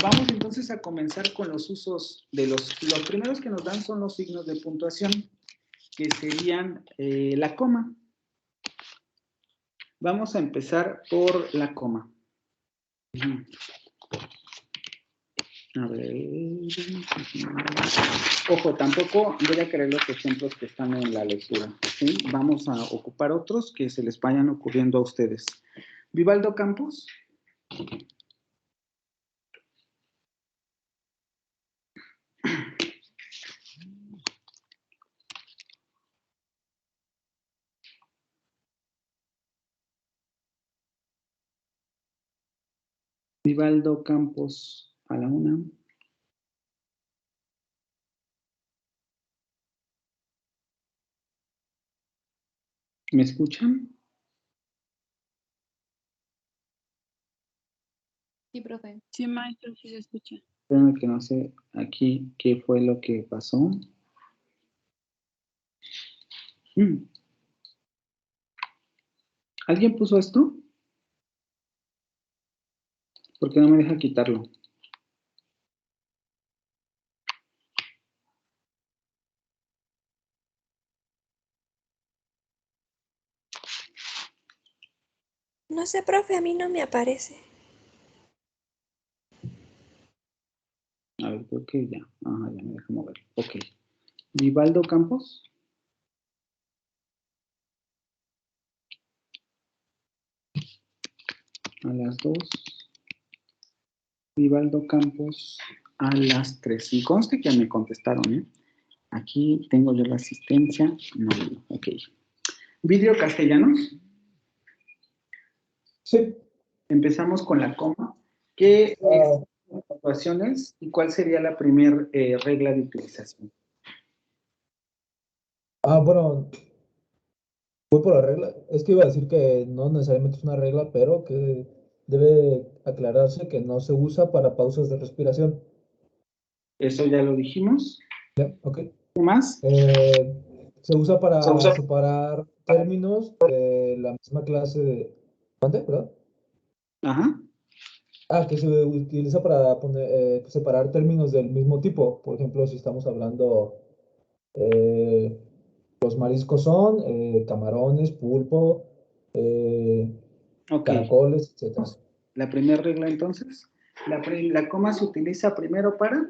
Vamos entonces a comenzar con los usos de los primeros que nos dan son los signos de puntuación, que serían la coma. Vamos a empezar por la coma. A ver. Ojo, tampoco voy a creer los ejemplos que están en la lectura, ¿sí? Vamos a ocupar otros que se les vayan ocurriendo a ustedes. Vivaldo Campos. Vivaldo Campos a la una. ¿Me escuchan? Sí, profe. Sí, maestro, sí se escucha. Espérame que no sé aquí qué fue lo que pasó. ¿Alguien puso esto? Porque no me deja quitarlo. No sé, profe, a mí no me aparece. A ver, creo que ya. Ajá, ya me deja mover. Ok. Vivaldo Campos. A las 2. Vivaldo Campos a las 3. Y conste que ya me contestaron, ¿eh? Aquí tengo yo la asistencia. No, ok. Vidrio Castellanos. Sí. Empezamos con la coma. ¿Qué puntuaciones y cuál sería la primera regla de utilización? Bueno, voy por la regla. Es que iba a decir que no necesariamente es una regla, pero que debe aclararse que no se usa para pausas de respiración. Eso ya lo dijimos. Ok. ¿Qué más? Se usa para separar términos de la misma clase de... ¿Cuánto, verdad? Ajá. Que se utiliza para separar términos del mismo tipo. Por ejemplo, si estamos hablando, los mariscos son camarones, pulpo, caracoles, etc. La primera regla entonces, la coma se utiliza primero para...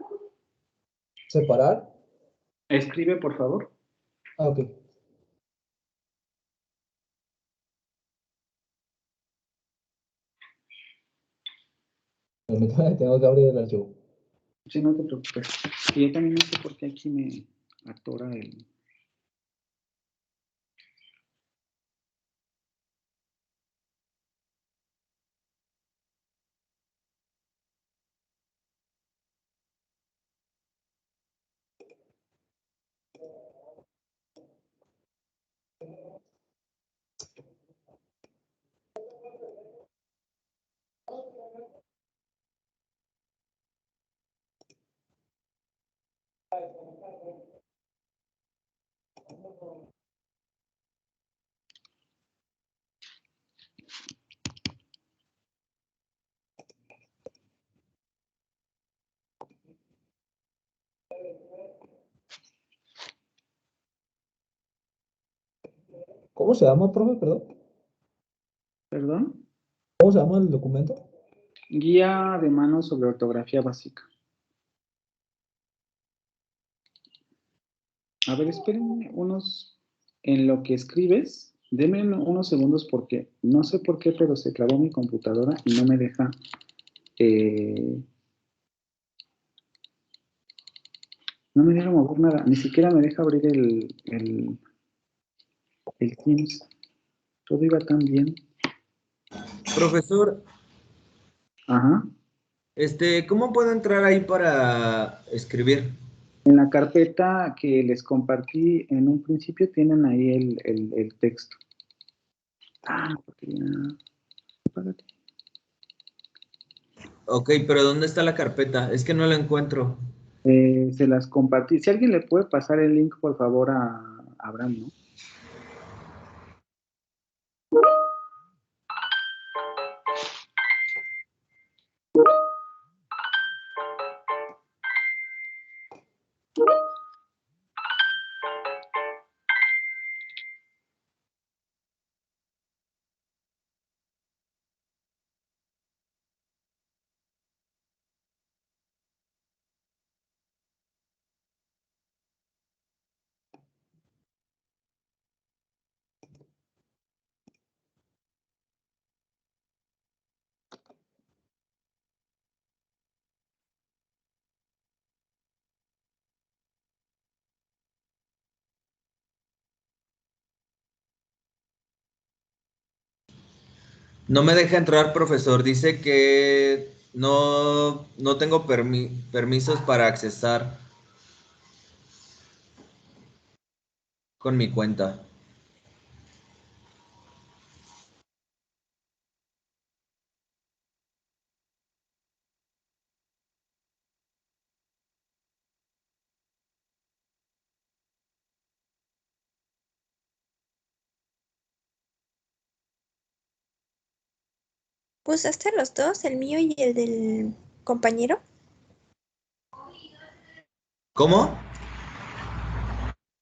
Separar. Escribe, por favor. Ok. Tengo que abrir el archivo. Sí, no te preocupes. Y yo también no sé por qué aquí me atora el... ¿Cómo se llama, profe? Perdón. ¿Perdón? ¿Cómo se llama el documento? Guía de mano sobre ortografía básica. A ver, espérenme unos... En lo que escribes, denme unos segundos porque no sé por qué, pero se clavó mi computadora y no me deja... no me deja mover nada, ni siquiera me deja abrir el Teams. Todo iba tan bien. Profesor. Ajá. ¿Cómo puedo entrar ahí para escribir? En la carpeta que les compartí en un principio tienen ahí el texto. Porque ya... Apágate. Ok, pero ¿dónde está la carpeta? Es que no la encuentro. Se las compartí. Si alguien le puede pasar el link, por favor, a Abraham, ¿no? No me deja entrar, profesor. Dice que no tengo permisos para accesar con mi cuenta. ¿Usaste los dos, el mío y el del compañero? ¿Cómo?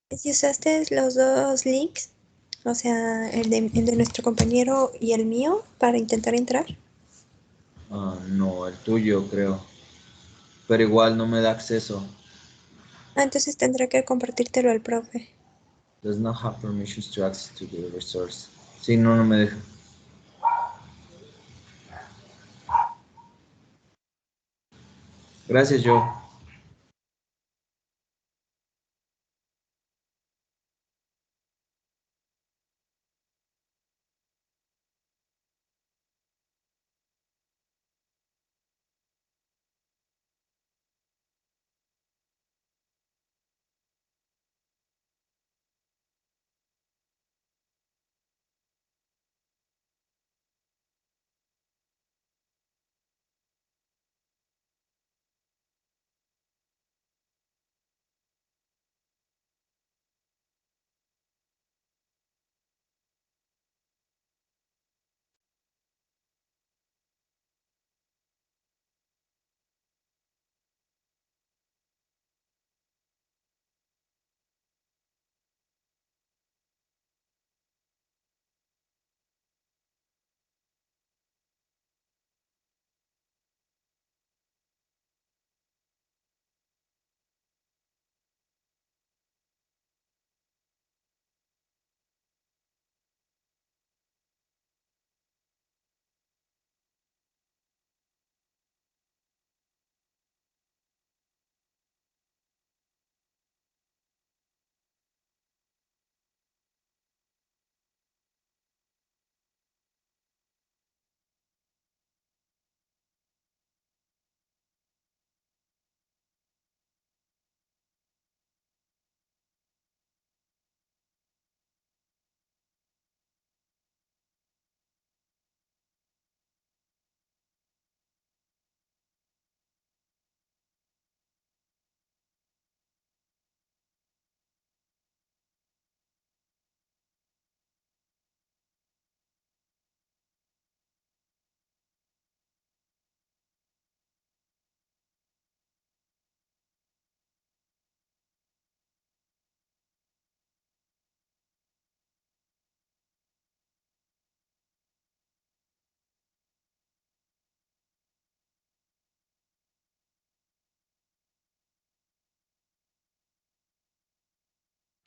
Si usaste los dos links, o sea, el de nuestro compañero y el mío para intentar entrar. No, el tuyo creo. Pero igual no me da acceso. Entonces tendré que compartírtelo al profe. Does not have permissions to access to the resource. Sí, no me deja. Gracias, Joe.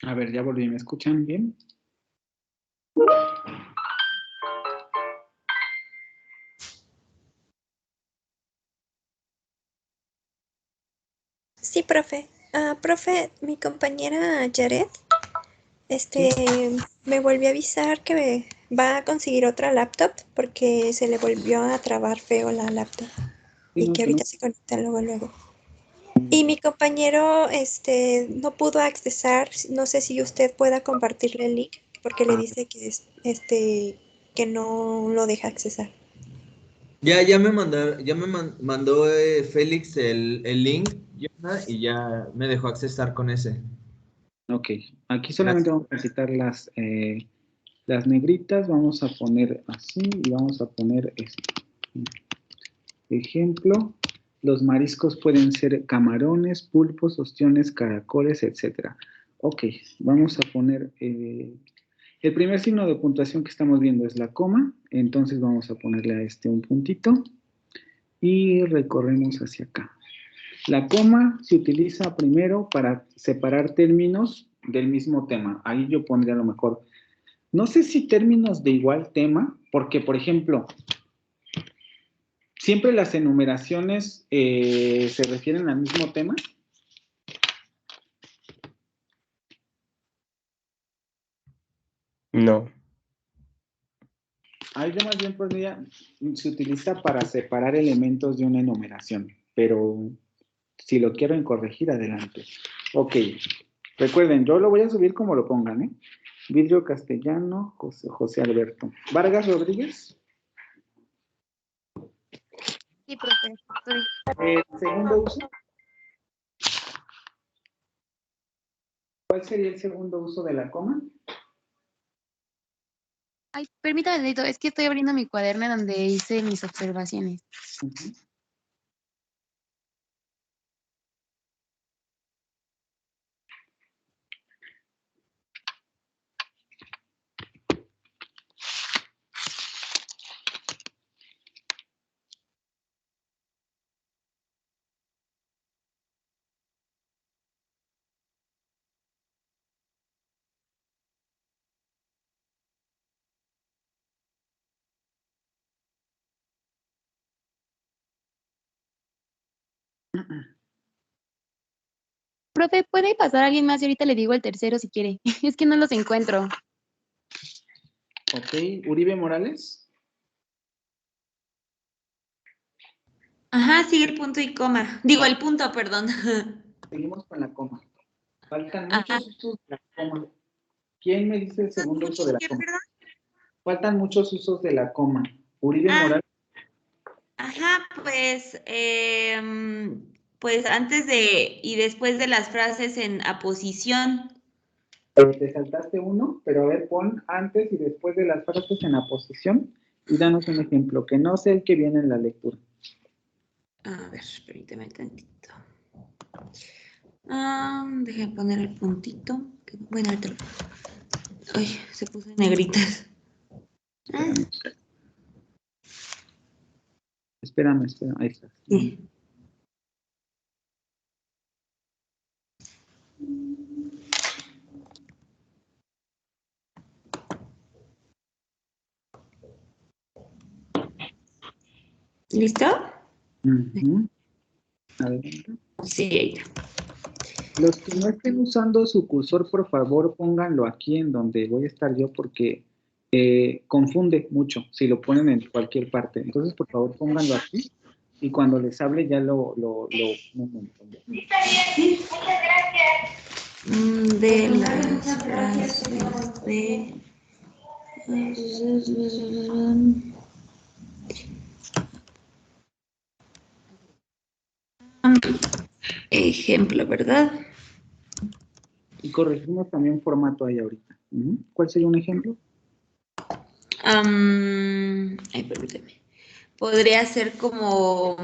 A ver, ya volví. ¿Me escuchan bien? Sí, profe. Profe, mi compañera Jared, me volvió a avisar que va a conseguir otra laptop porque se le volvió a trabar feo la laptop y que ahorita se conecta luego. Y mi compañero, no pudo accesar. No sé si usted pueda compartirle el link porque le dice que que no lo deja accesar. Ya me mandó Félix el link, y ya me dejó accesar con ese. Ok, aquí solamente vamos a quitar las negritas, vamos a poner así y vamos a poner esto. Ejemplo, los mariscos pueden ser camarones, pulpos, ostiones, caracoles, etc. Ok, vamos a poner, el primer signo de puntuación que estamos viendo es la coma, entonces vamos a ponerle a un puntito y recorremos hacia acá. La coma se utiliza primero para separar términos del mismo tema. Ahí yo pondría a lo mejor, no sé si términos de igual tema, porque por ejemplo, siempre las enumeraciones se refieren al mismo tema. No. Ahí yo más bien podría, se utiliza para separar elementos de una enumeración, pero si lo quieren corregir, adelante. Ok, recuerden, yo lo voy a subir como lo pongan, ¿eh? Vidrio Castellano, José Alberto. Vargas Rodríguez. Sí, profe, estoy. El segundo uso. ¿Cuál sería el segundo uso de la coma? Ay, permítame, Nedito, es que estoy abriendo mi cuaderno donde hice mis observaciones. Profe, ¿puede pasar alguien más y ahorita le digo el tercero si quiere? Es que no los encuentro. Ok, Uribe Morales. Ajá, sigue el punto y coma. Digo, el punto, perdón. Seguimos con la coma. Faltan muchos usos de la coma. ¿Quién me dice el segundo uso de la coma? Faltan muchos usos de la coma. Uribe Morales. Ajá, pues antes de y después de las frases en aposición. Te saltaste uno, pero a ver, pon antes y después de las frases en aposición y danos un ejemplo, que no sé el que viene en la lectura. A ver, permíteme tantito. Déjame poner el puntito. Bueno, ahorita lo... Ay, se puso en negritas. Espérame, ahí está. Sí. ¿Listo? Adelante. Sí, ahí está. Los que no estén usando su cursor, por favor, pónganlo aquí en donde voy a estar yo porque confunde mucho si lo ponen en cualquier parte. Entonces, por favor, pónganlo aquí y cuando les hable ya lo Está bien, muchas gracias. De las frases de... Ejemplo, ¿verdad? Y corregimos también formato ahí ahorita. ¿Cuál sería un ejemplo? Ay, permíteme. Podría ser como...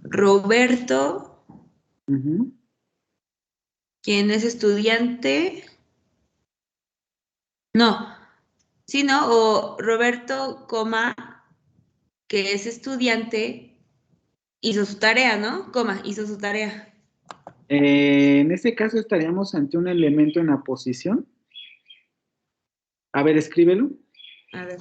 Roberto, quien es estudiante. No, sí, ¿no? O Roberto, coma, que es estudiante, hizo su tarea, ¿no? Coma, hizo su tarea. En este caso estaríamos ante un elemento en aposición. A ver, escríbelo. A ver.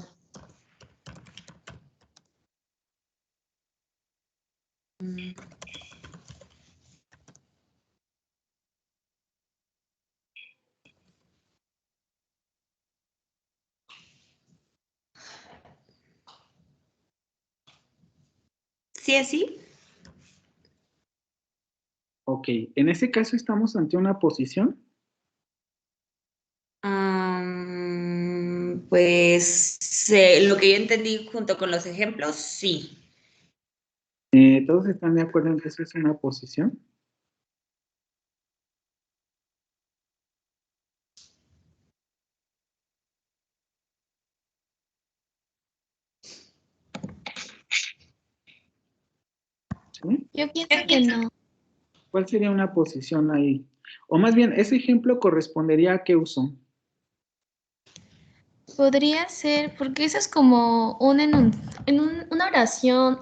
¿Sí así? Ok, en ese caso estamos ante una posición. Pues lo que yo entendí junto con los ejemplos, sí. ¿Todos están de acuerdo en que eso es una posición? ¿Sí? Yo pienso que no. ¿Cuál sería una posición ahí? O más bien, ese ejemplo correspondería a qué uso. Podría ser, porque eso es como una oración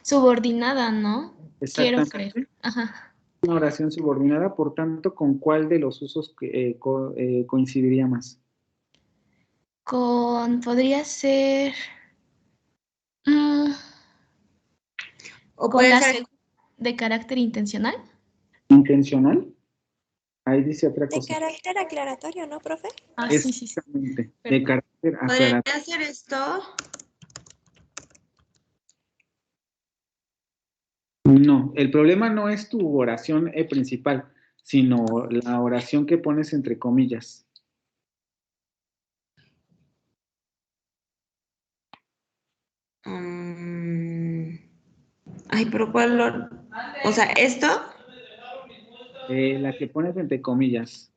subordinada, ¿no? Quiero creer. Exactamente. Ajá. Una oración subordinada, por tanto, ¿con cuál de los usos coincidiría más? Podría ser o con puede ser de carácter intencional. ¿Intencional? Ahí dice otra De cosa. carácter aclaratorio, ¿no, profe? Exactamente, de carácter aclaratorio. ¿Podría hacer esto? No, el problema no es tu oración principal, sino la oración que pones entre comillas. Ay, pero ¿cuál? O sea, ¿esto? La que pones entre comillas.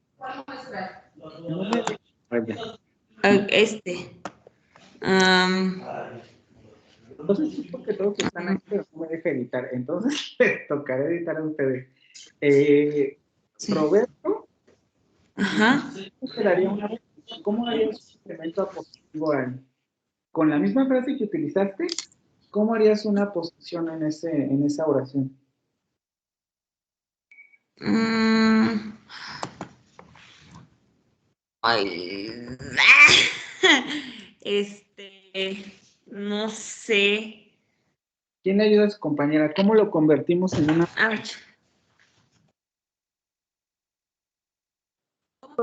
No me vaya. Entonces, es porque todos están ahí, pero no me deja editar. Entonces, les tocará editar a ustedes. Roberto, ¿cómo harías un incremento apositivo ahí? Con la misma frase que utilizaste, ¿cómo harías una posición en esa oración? No sé. ¿Quién le ayuda a su compañera? ¿Cómo lo convertimos en una...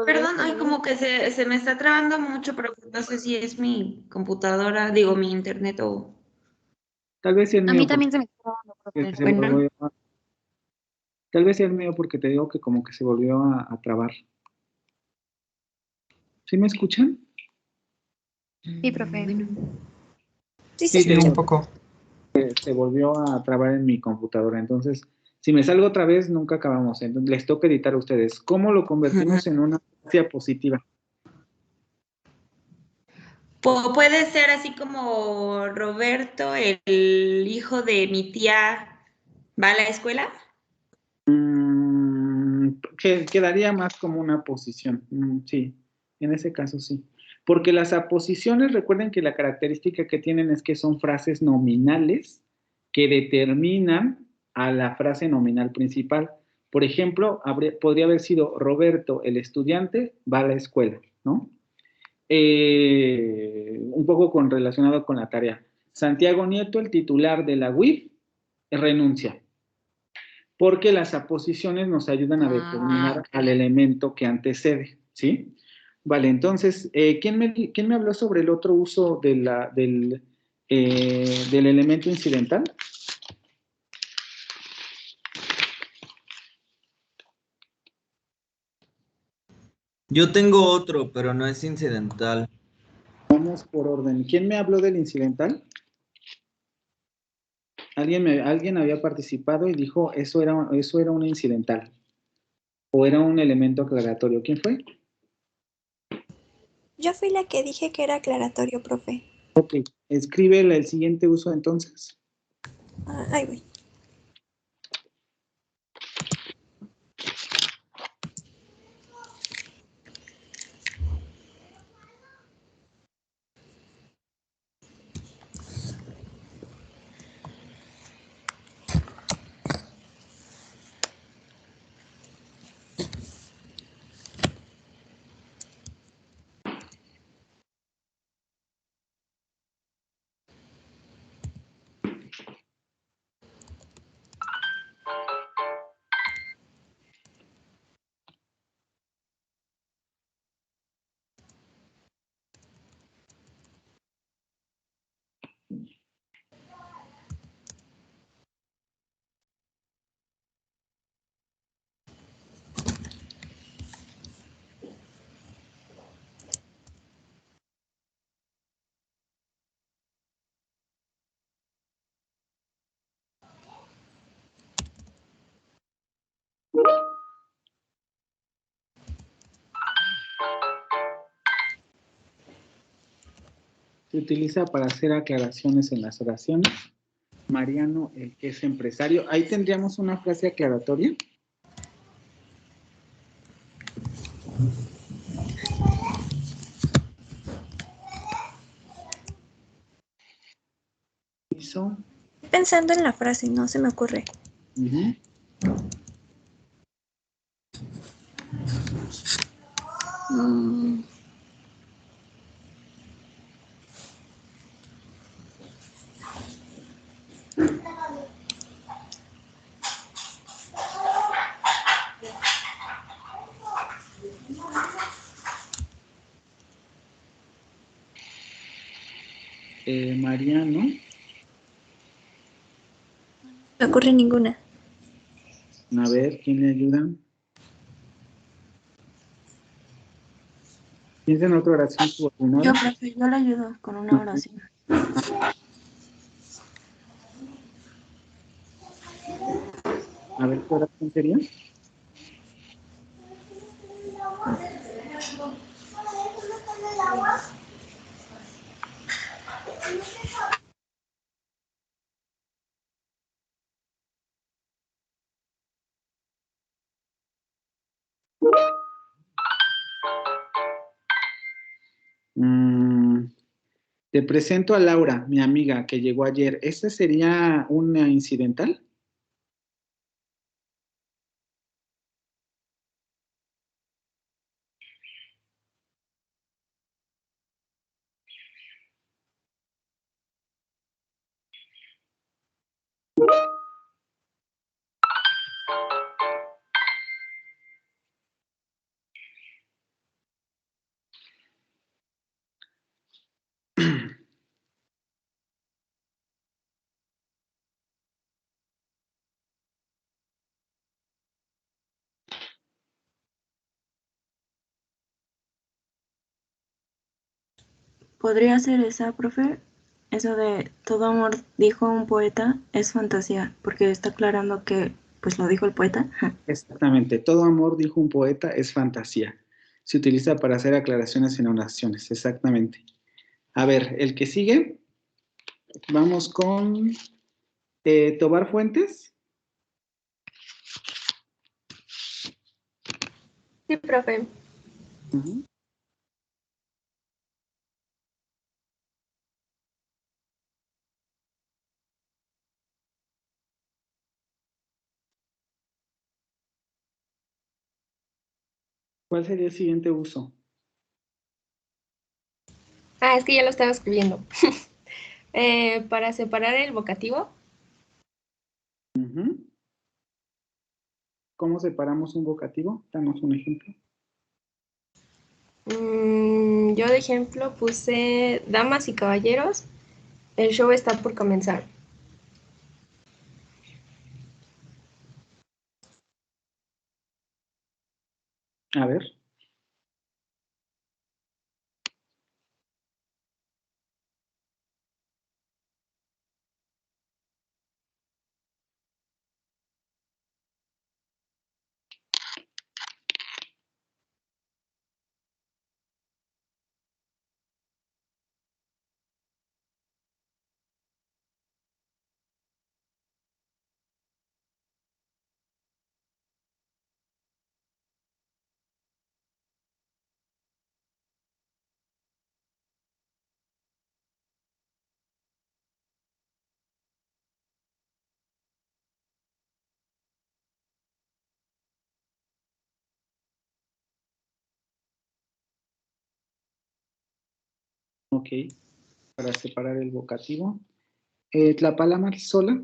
Perdón, como que se me está trabando mucho, pero no sé si es mi computadora, digo, mi internet o... Tal vez sea el mío. A mí también se me está trabando. Tal vez sea el mío porque te digo que como que se volvió a trabar. ¿Sí me escuchan? Sí, profe. Sí, un poco. Se volvió a trabar en mi computadora. Entonces, si me salgo otra vez, nunca acabamos. Entonces, les toca editar a ustedes. ¿Cómo lo convertimos en una frase positiva? Puede ser así como Roberto, el hijo de mi tía, ¿va a la escuela? Quedaría más como una posición. Sí, en ese caso sí. Porque las aposiciones, recuerden que la característica que tienen es que son frases nominales que determinan a la frase nominal principal. Por ejemplo, podría haber sido Roberto, el estudiante, va a la escuela, ¿no? Un poco relacionado con la tarea. Santiago Nieto, el titular de la UIF, renuncia. Porque las aposiciones nos ayudan a determinar al elemento que antecede, ¿sí? Vale, entonces, ¿quién me habló sobre el otro uso del elemento incidental? Yo tengo otro, pero no es incidental. Vamos por orden. ¿Quién me habló del incidental? Alguien había participado y dijo eso era un incidental. ¿O era un elemento aclaratorio? ¿Quién fue? Yo fui la que dije que era aclaratorio, profe. Ok, escribe el siguiente uso entonces. Ahí voy. Se utiliza para hacer aclaraciones en las oraciones. Mariano, el que es empresario. Ahí tendríamos una frase aclaratoria. Estoy pensando en la frase, no se me ocurre. Mariano. No me ocurre ninguna. A ver, ¿quién le ayuda? Piensa en otra oración subordinada. Yo, profe, yo le ayudo con una oración. A ver, ¿qué oración sería? Te presento a Laura, mi amiga, que llegó ayer. ¿Este sería una incidental? Podría ser esa, profe. Eso de todo amor, dijo un poeta, es fantasía, porque está aclarando que pues lo dijo el poeta. Exactamente. Todo amor, dijo un poeta, es fantasía. Se utiliza para hacer aclaraciones en oraciones. Exactamente. A ver, el que sigue. Vamos con Tobar Fuentes. Sí, profe. ¿Cuál sería el siguiente uso? Ah, es que ya lo estaba escribiendo. Para separar el vocativo. ¿Cómo separamos un vocativo? Danos un ejemplo. Yo de ejemplo puse damas y caballeros, el show está por comenzar. A ver. Ok, para separar el vocativo. Tlapalamal sola.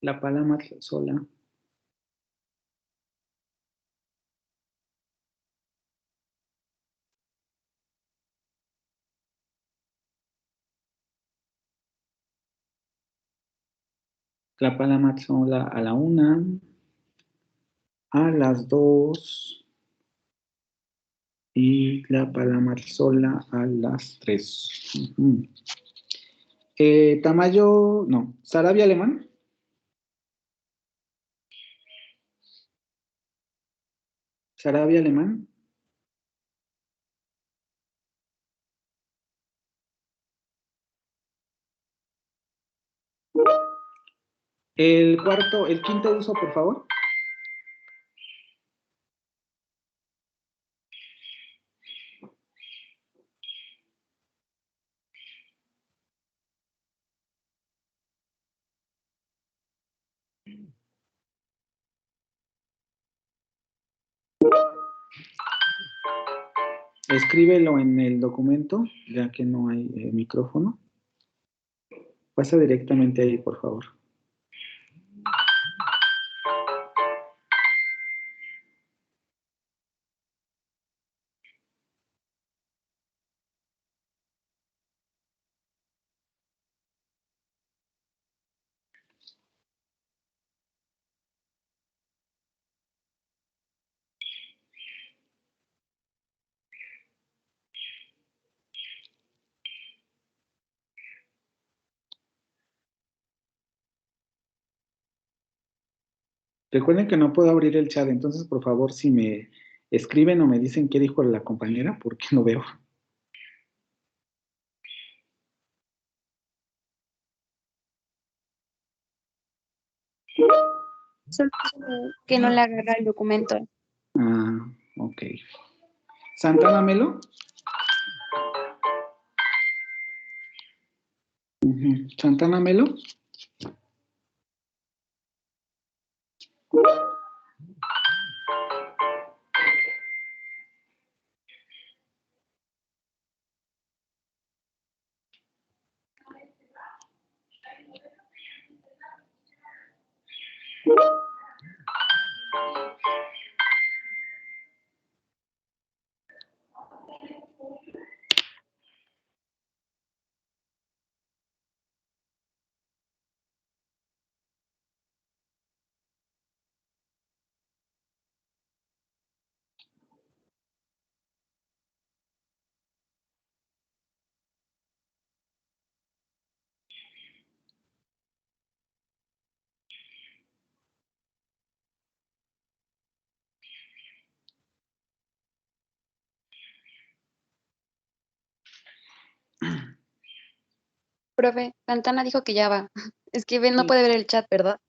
Tlapalamal sola. Tlapalamal sola a la 1, a las 2 y Tlapalamal sola a las 3. Tamayo, no, Sarabia Alemán. Sarabia Alemán. El quinto uso, por favor. Escríbelo en el documento, ya que no hay micrófono. Pasa directamente ahí, por favor. Recuerden que no puedo abrir el chat, entonces por favor si me escriben o me dicen qué dijo la compañera, porque no veo. Solo que no le agarra el documento. Ah, ok. ¿Santana Melo? ¿Santana Melo? Profe, Santana dijo que ya va. Es que no puede ver el chat, ¿verdad?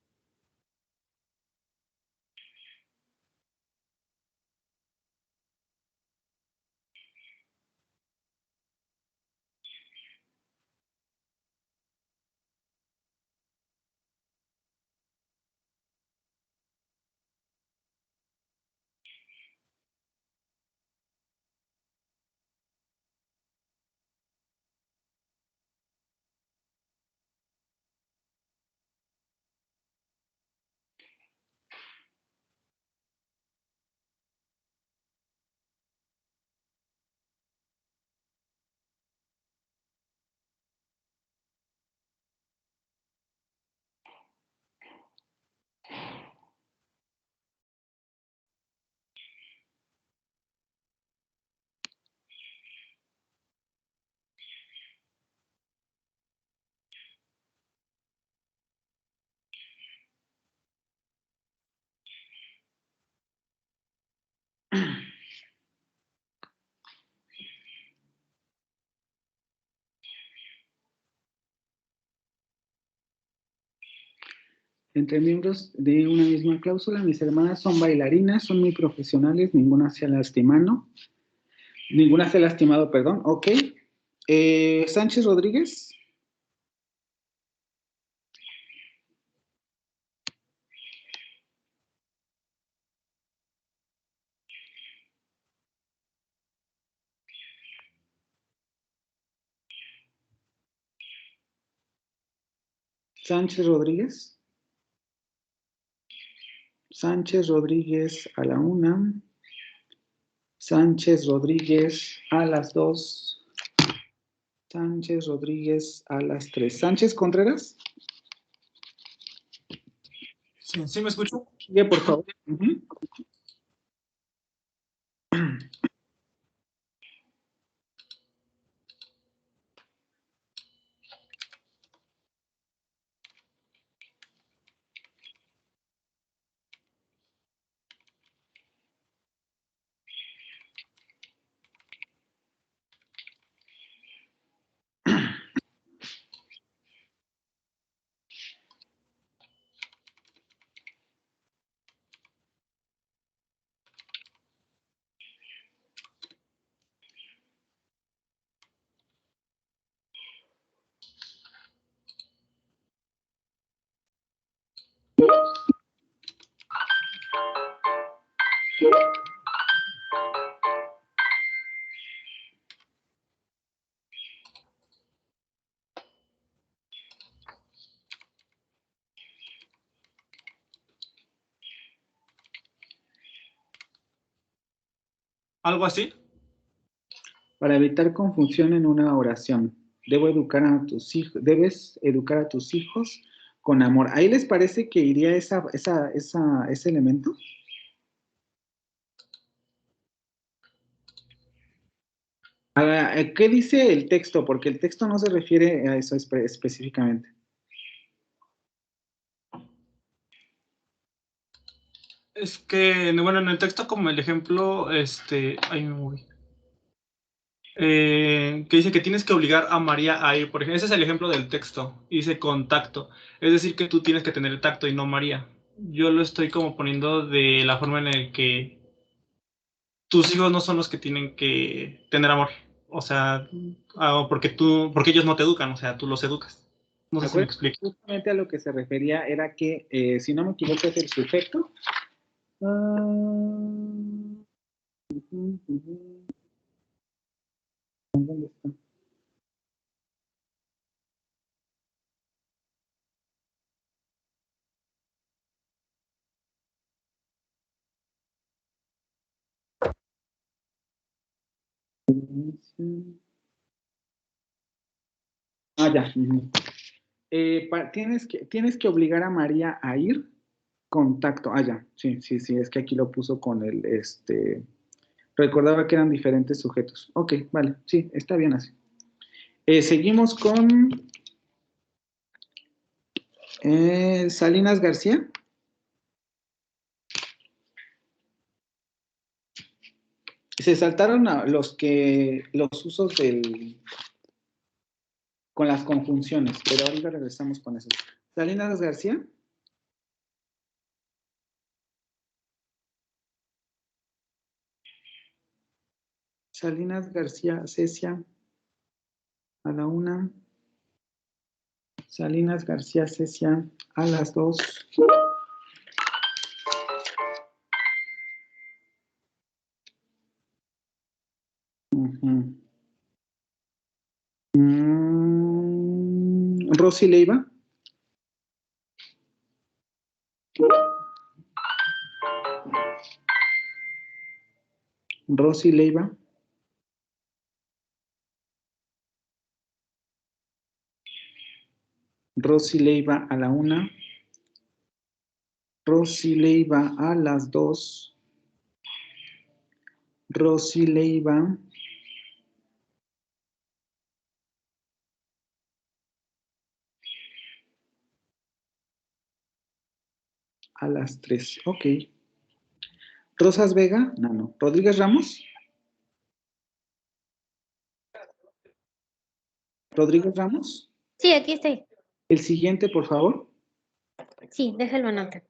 Entre miembros de una misma cláusula, mis hermanas son bailarinas, son muy profesionales, ninguna se ha lastimado. Ninguna se ha lastimado, perdón. Ok. Sánchez Rodríguez. Sánchez Rodríguez. Sánchez Rodríguez a la 1. Sánchez Rodríguez a las 2. Sánchez Rodríguez a las 3. Sánchez Contreras. Sí, ¿me escucho? Sigue, por favor. ¿Algo así? Para evitar confusión en una oración, debes educar a tus hijos con amor. ¿Ahí les parece que iría ese elemento? ¿Qué dice el texto? Porque el texto no se refiere a eso específicamente. Es que, bueno, en el texto como el ejemplo, ahí me moví. Que dice que tienes que obligar a María a ir, por ejemplo, ese es el ejemplo del texto, dice contacto, es decir que tú tienes que tener el tacto y no María. Yo lo estoy como poniendo de la forma en la que tus hijos no son los que tienen que tener amor, o sea, porque ellos no te educan, o sea, tú los educas. No sé si me explico. Justamente a lo que se refería era que, si no me equivoco, es el sujeto. ¿Dónde está? Ya. Tienes que obligar a María a ir. Contacto. Ya. Sí, es que aquí lo puso con el, recordaba que eran diferentes sujetos. Ok, vale. Sí, está bien así. Seguimos con Salinas García. Se saltaron los usos con las conjunciones, pero ahorita regresamos con eso. Salinas García. Salinas García Cecia a la 1. Salinas García Cecia a las 2. Rosy Leiva. Rosy Leiva. Rosy Leiva a la 1. Rosy Leiva a las 2. Rosy Leiva a las 3. Ok. Rosas Vega. No. Rodríguez Ramos. Rodríguez Ramos. Sí, aquí estoy. El siguiente, por favor. Sí, déjalo anotar.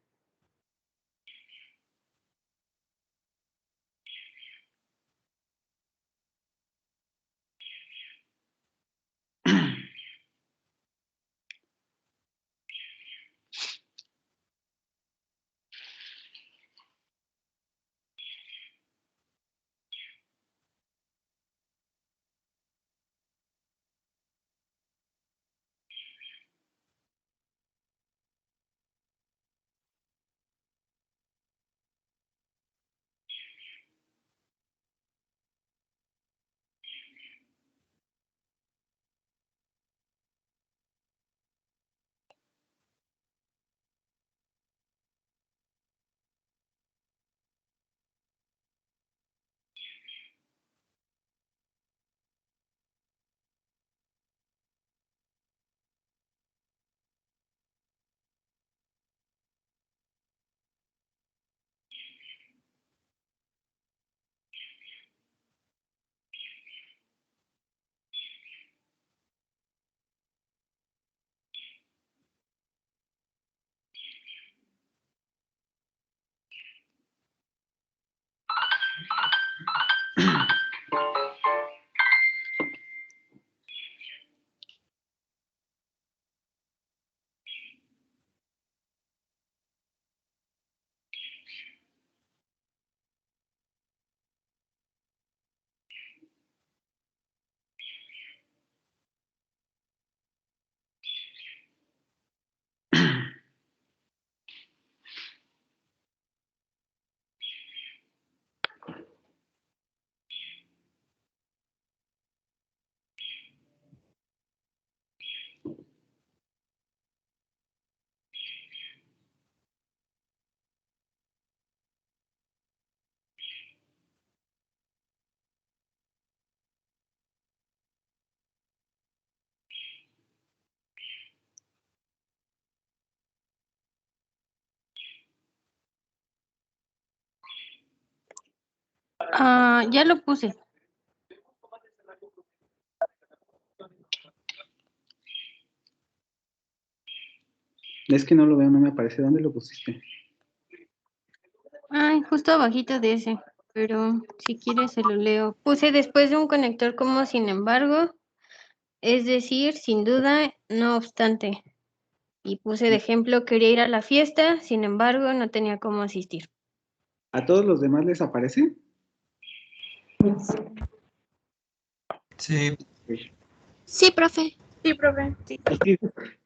Ya lo puse. Es que no lo veo, no me aparece. ¿Dónde lo pusiste? Ay, justo abajito de ese. Pero si quieres se lo leo. Puse después de un conector como sin embargo. Es decir, sin duda, no obstante. Y puse de ejemplo, quería ir a la fiesta, sin embargo, no tenía cómo asistir. ¿A todos los demás les aparece? Sí. Sí, profe. Sí, profe. Sí.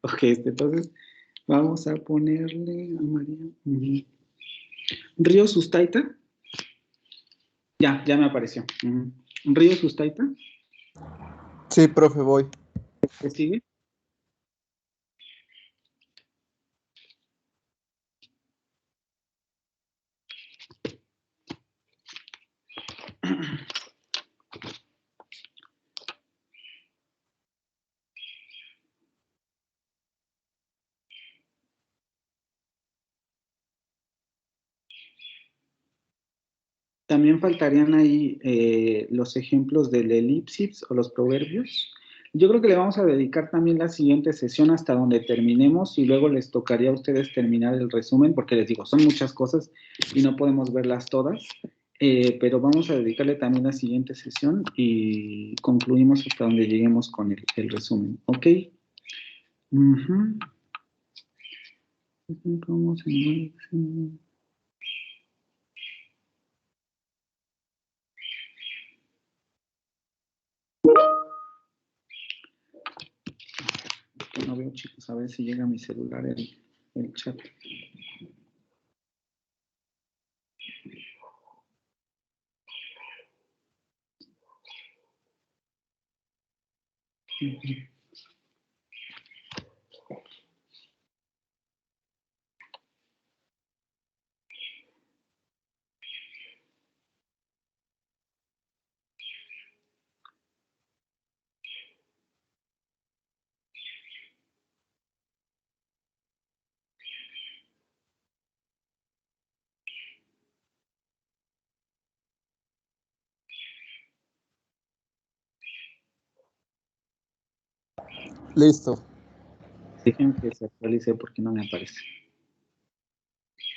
Ok, entonces vamos a ponerle a María. Río Sustaita. Ya me apareció. Río Sustaita. Sí, profe, voy. ¿Qué sigue? También faltarían ahí los ejemplos del elipsis o los proverbios. Yo creo que le vamos a dedicar también la siguiente sesión hasta donde terminemos y luego les tocaría a ustedes terminar el resumen porque les digo, son muchas cosas y no podemos verlas todas, pero vamos a dedicarle también la siguiente sesión y concluimos hasta donde lleguemos con el resumen. ¿Ok? ¿Cómo se llama? No veo, chicos, a ver si llega a mi celular el chat. Listo. Dejen que se actualice porque no me aparece.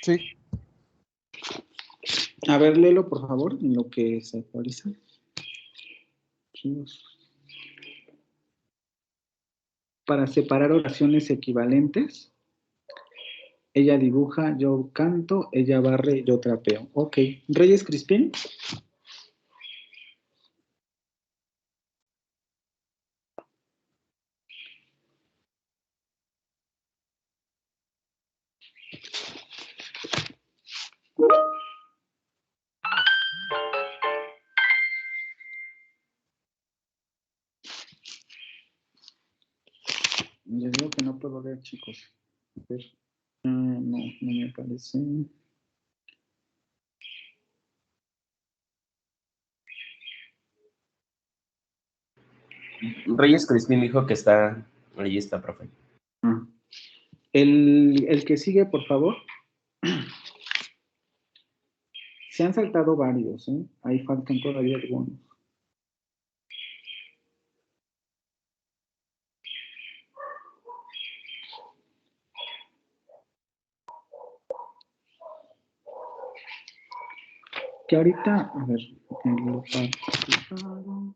Sí. A ver, léelo, por favor, en lo que se actualiza. Para separar oraciones equivalentes, ella dibuja, yo canto, ella barre, yo trapeo. Ok. Reyes Crispín. Les digo que no puedo leer, chicos. A ver. No me aparece. Reyes Crispín dijo que está, ahí está, profe. El que sigue, por favor. Se han saltado varios, ¿eh? Ahí faltan todavía algunos. Que ahorita, a ver, lo participaron.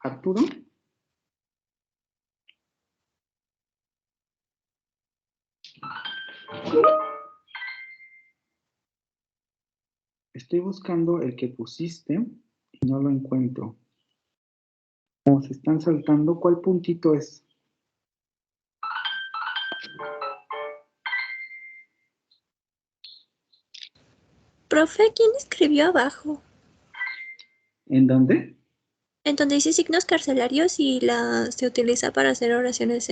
Arturo. Estoy buscando el que pusiste y no lo encuentro. Como se están saltando, ¿cuál puntito es? Profe, ¿quién escribió abajo? ¿En dónde? En donde dice signos carcelarios y se utiliza para hacer oraciones,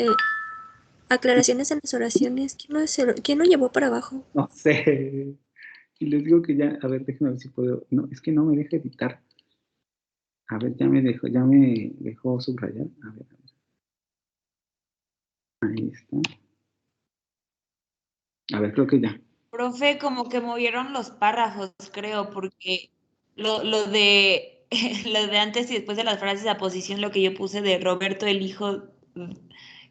aclaraciones en las oraciones. ¿Quién lo llevó para abajo? No sé. Y les digo que ya, a ver, déjenme ver si puedo. No, es que no me deja editar. A ver, ya me dejó subrayar. A ver. Ahí está. A ver, creo que ya. Profe, como que movieron los párrafos, creo, porque lo de lo de antes y después de las frases de aposición, lo que yo puse de Roberto el hijo,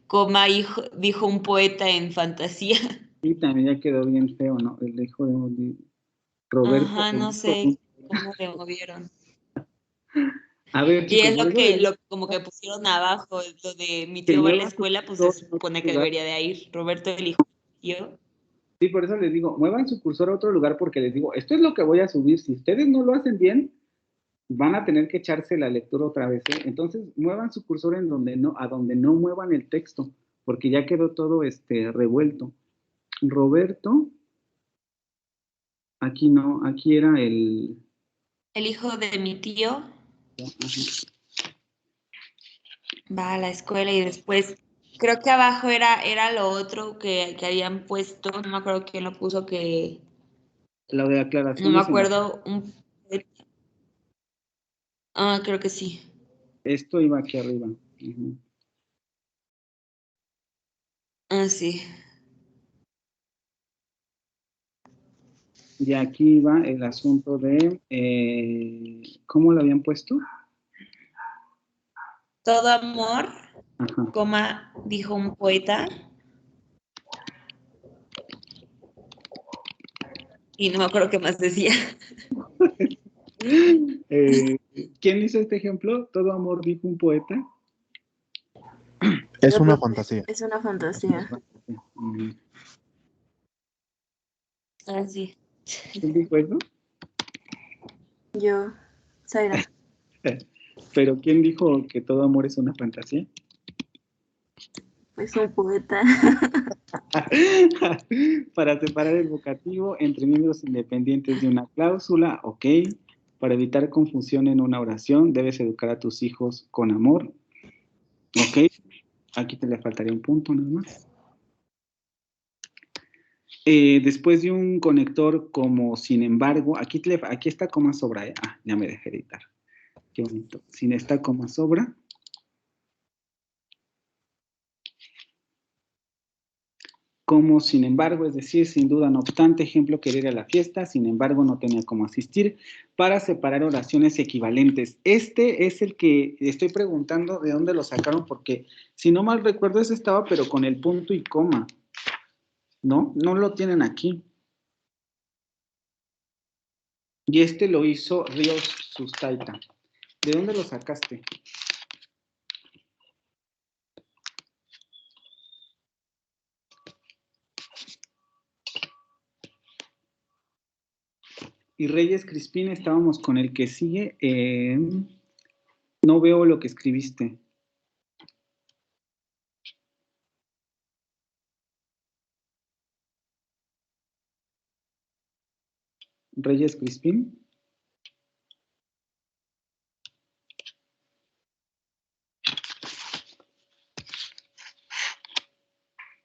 coma, hijo, dijo un poeta en fantasía. Sí, también ya quedó bien feo, ¿no? El hijo de Roberto. Ajá, no sé cómo le movieron. A ver, chicos, y es lo como que pusieron abajo, lo de mi tío va a la escuela, pues se supone que debería de ir. Roberto el hijo tío. Sí, por eso les digo, muevan su cursor a otro lugar porque les digo, esto es lo que voy a subir. Si ustedes no lo hacen bien, van a tener que echarse la lectura otra vez, ¿eh? Entonces, muevan su cursor a donde no muevan el texto, porque ya quedó todo revuelto. Roberto, aquí no, aquí era el hijo de mi tío va a la escuela y después creo que abajo era lo otro que habían puesto, no me acuerdo quién lo puso, que lo de aclaración. No me acuerdo. Creo que sí. Esto iba aquí arriba. Sí. Y aquí va el asunto de, ¿cómo lo habían puesto? Todo amor, coma, dijo un poeta. Y no me acuerdo qué más decía. ¿Quién hizo este ejemplo? Todo amor, dijo un poeta. Es una fantasía. Es una fantasía. Sí. ¿Quién dijo eso? Yo, Zaira. ¿Pero quién dijo que todo amor es una fantasía? Pues un poeta. Para separar el vocativo entre miembros independientes de una cláusula, ok. Para evitar confusión en una oración, debes educar a tus hijos con amor. Ok. Aquí te le faltaría un punto nada más. Después de un conector como sin embargo, aquí está coma sobra, ya me dejé editar. Qué bonito. Sin esta coma sobra. Como sin embargo, es decir, sin duda, no obstante, ejemplo, querer ir a la fiesta, sin embargo, no tenía cómo asistir, para separar oraciones equivalentes. Este es el que estoy preguntando de dónde lo sacaron, porque si no mal recuerdo, ese estaba, pero con el punto y coma. ¿No? No lo tienen aquí. Y este lo hizo Ríos Sustaita. ¿De dónde lo sacaste? Y Reyes Crispín, estábamos con el que sigue. No veo lo que escribiste. Reyes Crispín.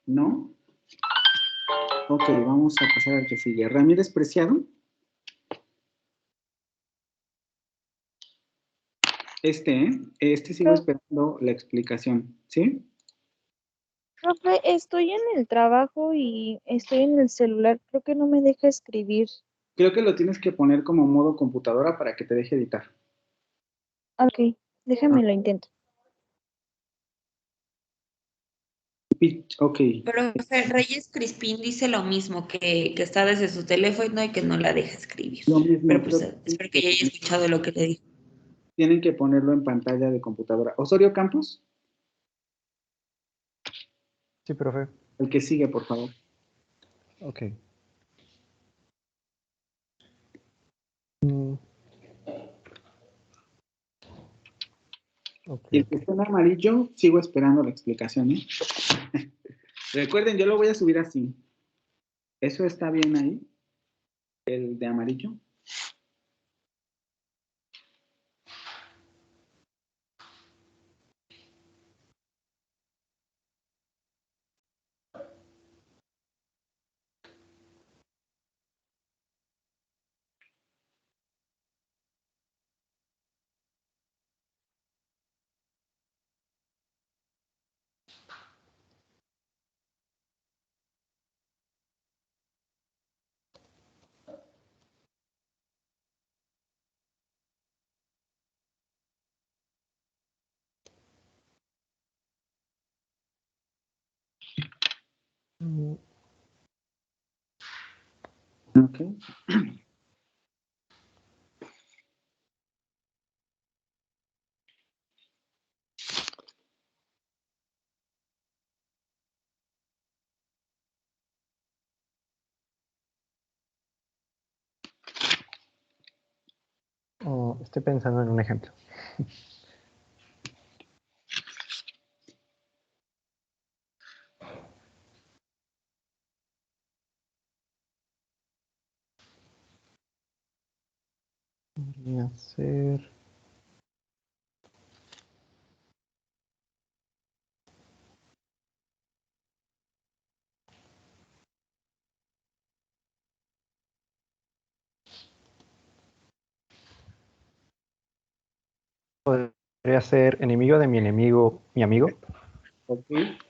¿No? Ok, vamos a pasar al que sigue. Ramírez Preciado. Sigo esperando la explicación, ¿sí? Profe, estoy en el trabajo y estoy en el celular. Creo que no me deja escribir. Creo que lo tienes que poner como modo computadora para que te deje editar. Ok, déjame lo intento. Ok. Pero Reyes Crispín dice lo mismo, que está desde su teléfono y que no la deja escribir. Lo mismo, pero pues espero que ya haya escuchado lo que le dijo. Tienen que ponerlo en pantalla de computadora. ¿Osorio Campos? Sí, profe. El que sigue, por favor. Ok. Y el que está en amarillo, sigo esperando la explicación, ¿eh? Recuerden, yo lo voy a subir así. ¿Eso está bien ahí? el de amarillo. Ok. Oh, estoy pensando en un ejemplo. Podría ser... Podría ser enemigo de mi enemigo, mi amigo. Ok,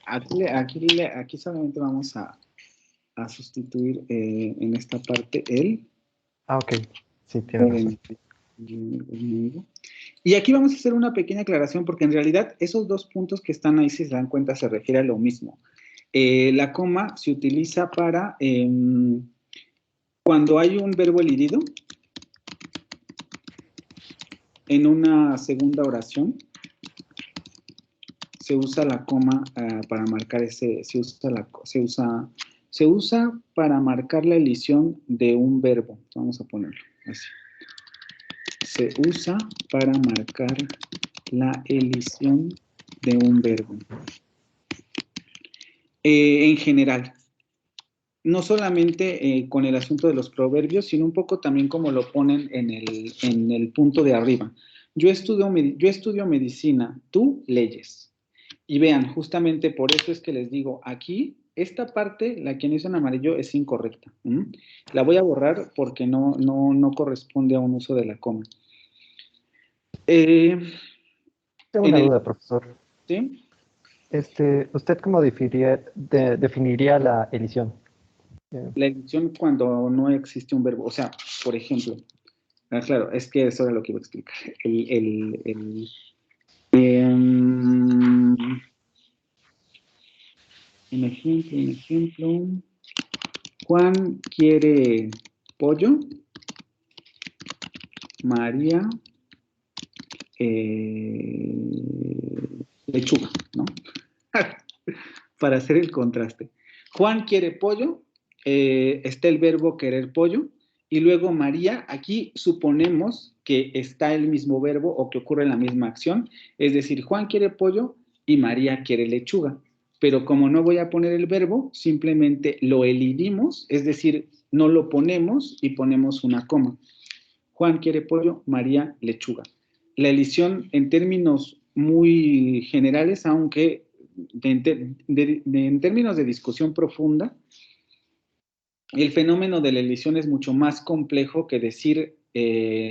aquí solamente vamos a sustituir en esta parte el. Ah, ok. Sí, tiene razón. Y aquí vamos a hacer una pequeña aclaración porque en realidad esos dos puntos que están ahí, si se dan cuenta, se refiere a lo mismo. La coma se utiliza para cuando hay un verbo elidado en una segunda oración, se usa la coma para marcar se usa para marcar la elisión de un verbo. Vamos a ponerlo así. Se usa para marcar la elisión de un verbo. En general, no solamente con el asunto de los proverbios, sino un poco también como lo ponen en el punto de arriba. Yo estudio medicina, tú leyes. Y vean, justamente por eso es que les digo, aquí, esta parte, la que hizo en amarillo, es incorrecta. La voy a borrar porque no corresponde a un uso de la coma. Tengo una duda, profesor. ¿Sí? ¿Usted cómo definiría la elisión? La elisión cuando no existe un verbo. O sea, por ejemplo, claro, es que eso era lo que iba a explicar. Un ejemplo. Juan quiere pollo. María lechuga, ¿no? Para hacer el contraste. Juan quiere pollo, está el verbo querer pollo, y luego María, aquí suponemos que está el mismo verbo o que ocurre la misma acción, es decir, Juan quiere pollo y María quiere lechuga, pero como no voy a poner el verbo, simplemente lo elidimos, es decir, no lo ponemos y ponemos una coma. Juan quiere pollo, María lechuga. La elisión en términos muy generales, aunque en términos de discusión profunda, el fenómeno de la elisión es mucho más complejo que decir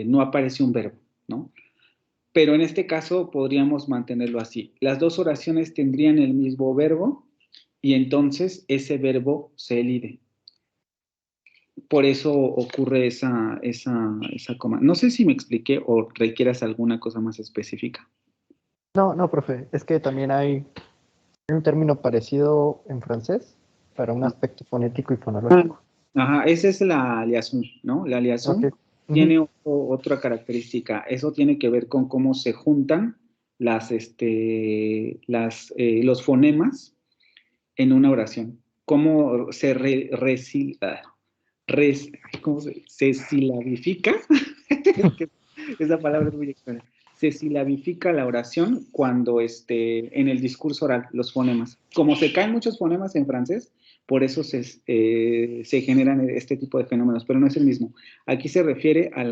no aparece un verbo, ¿no? Pero en este caso podríamos mantenerlo así. Las dos oraciones tendrían el mismo verbo y entonces ese verbo se elide. Por eso ocurre esa coma. No sé si me expliqué o requieras alguna cosa más específica. No, profe. Es que también hay un término parecido en francés para un aspecto fonético y fonológico. Ajá, esa es la liaison, ¿no? La liaison okay. Tiene otra característica. Eso tiene que ver con cómo se juntan los fonemas en una oración. Cómo se ¿cómo se silabifica? Esa palabra es muy extraña. se silabifica la oración cuando en el discurso oral, los fonemas. Como se caen muchos fonemas en francés, por eso se generan este tipo de fenómenos, pero no es el mismo. Aquí se refiere a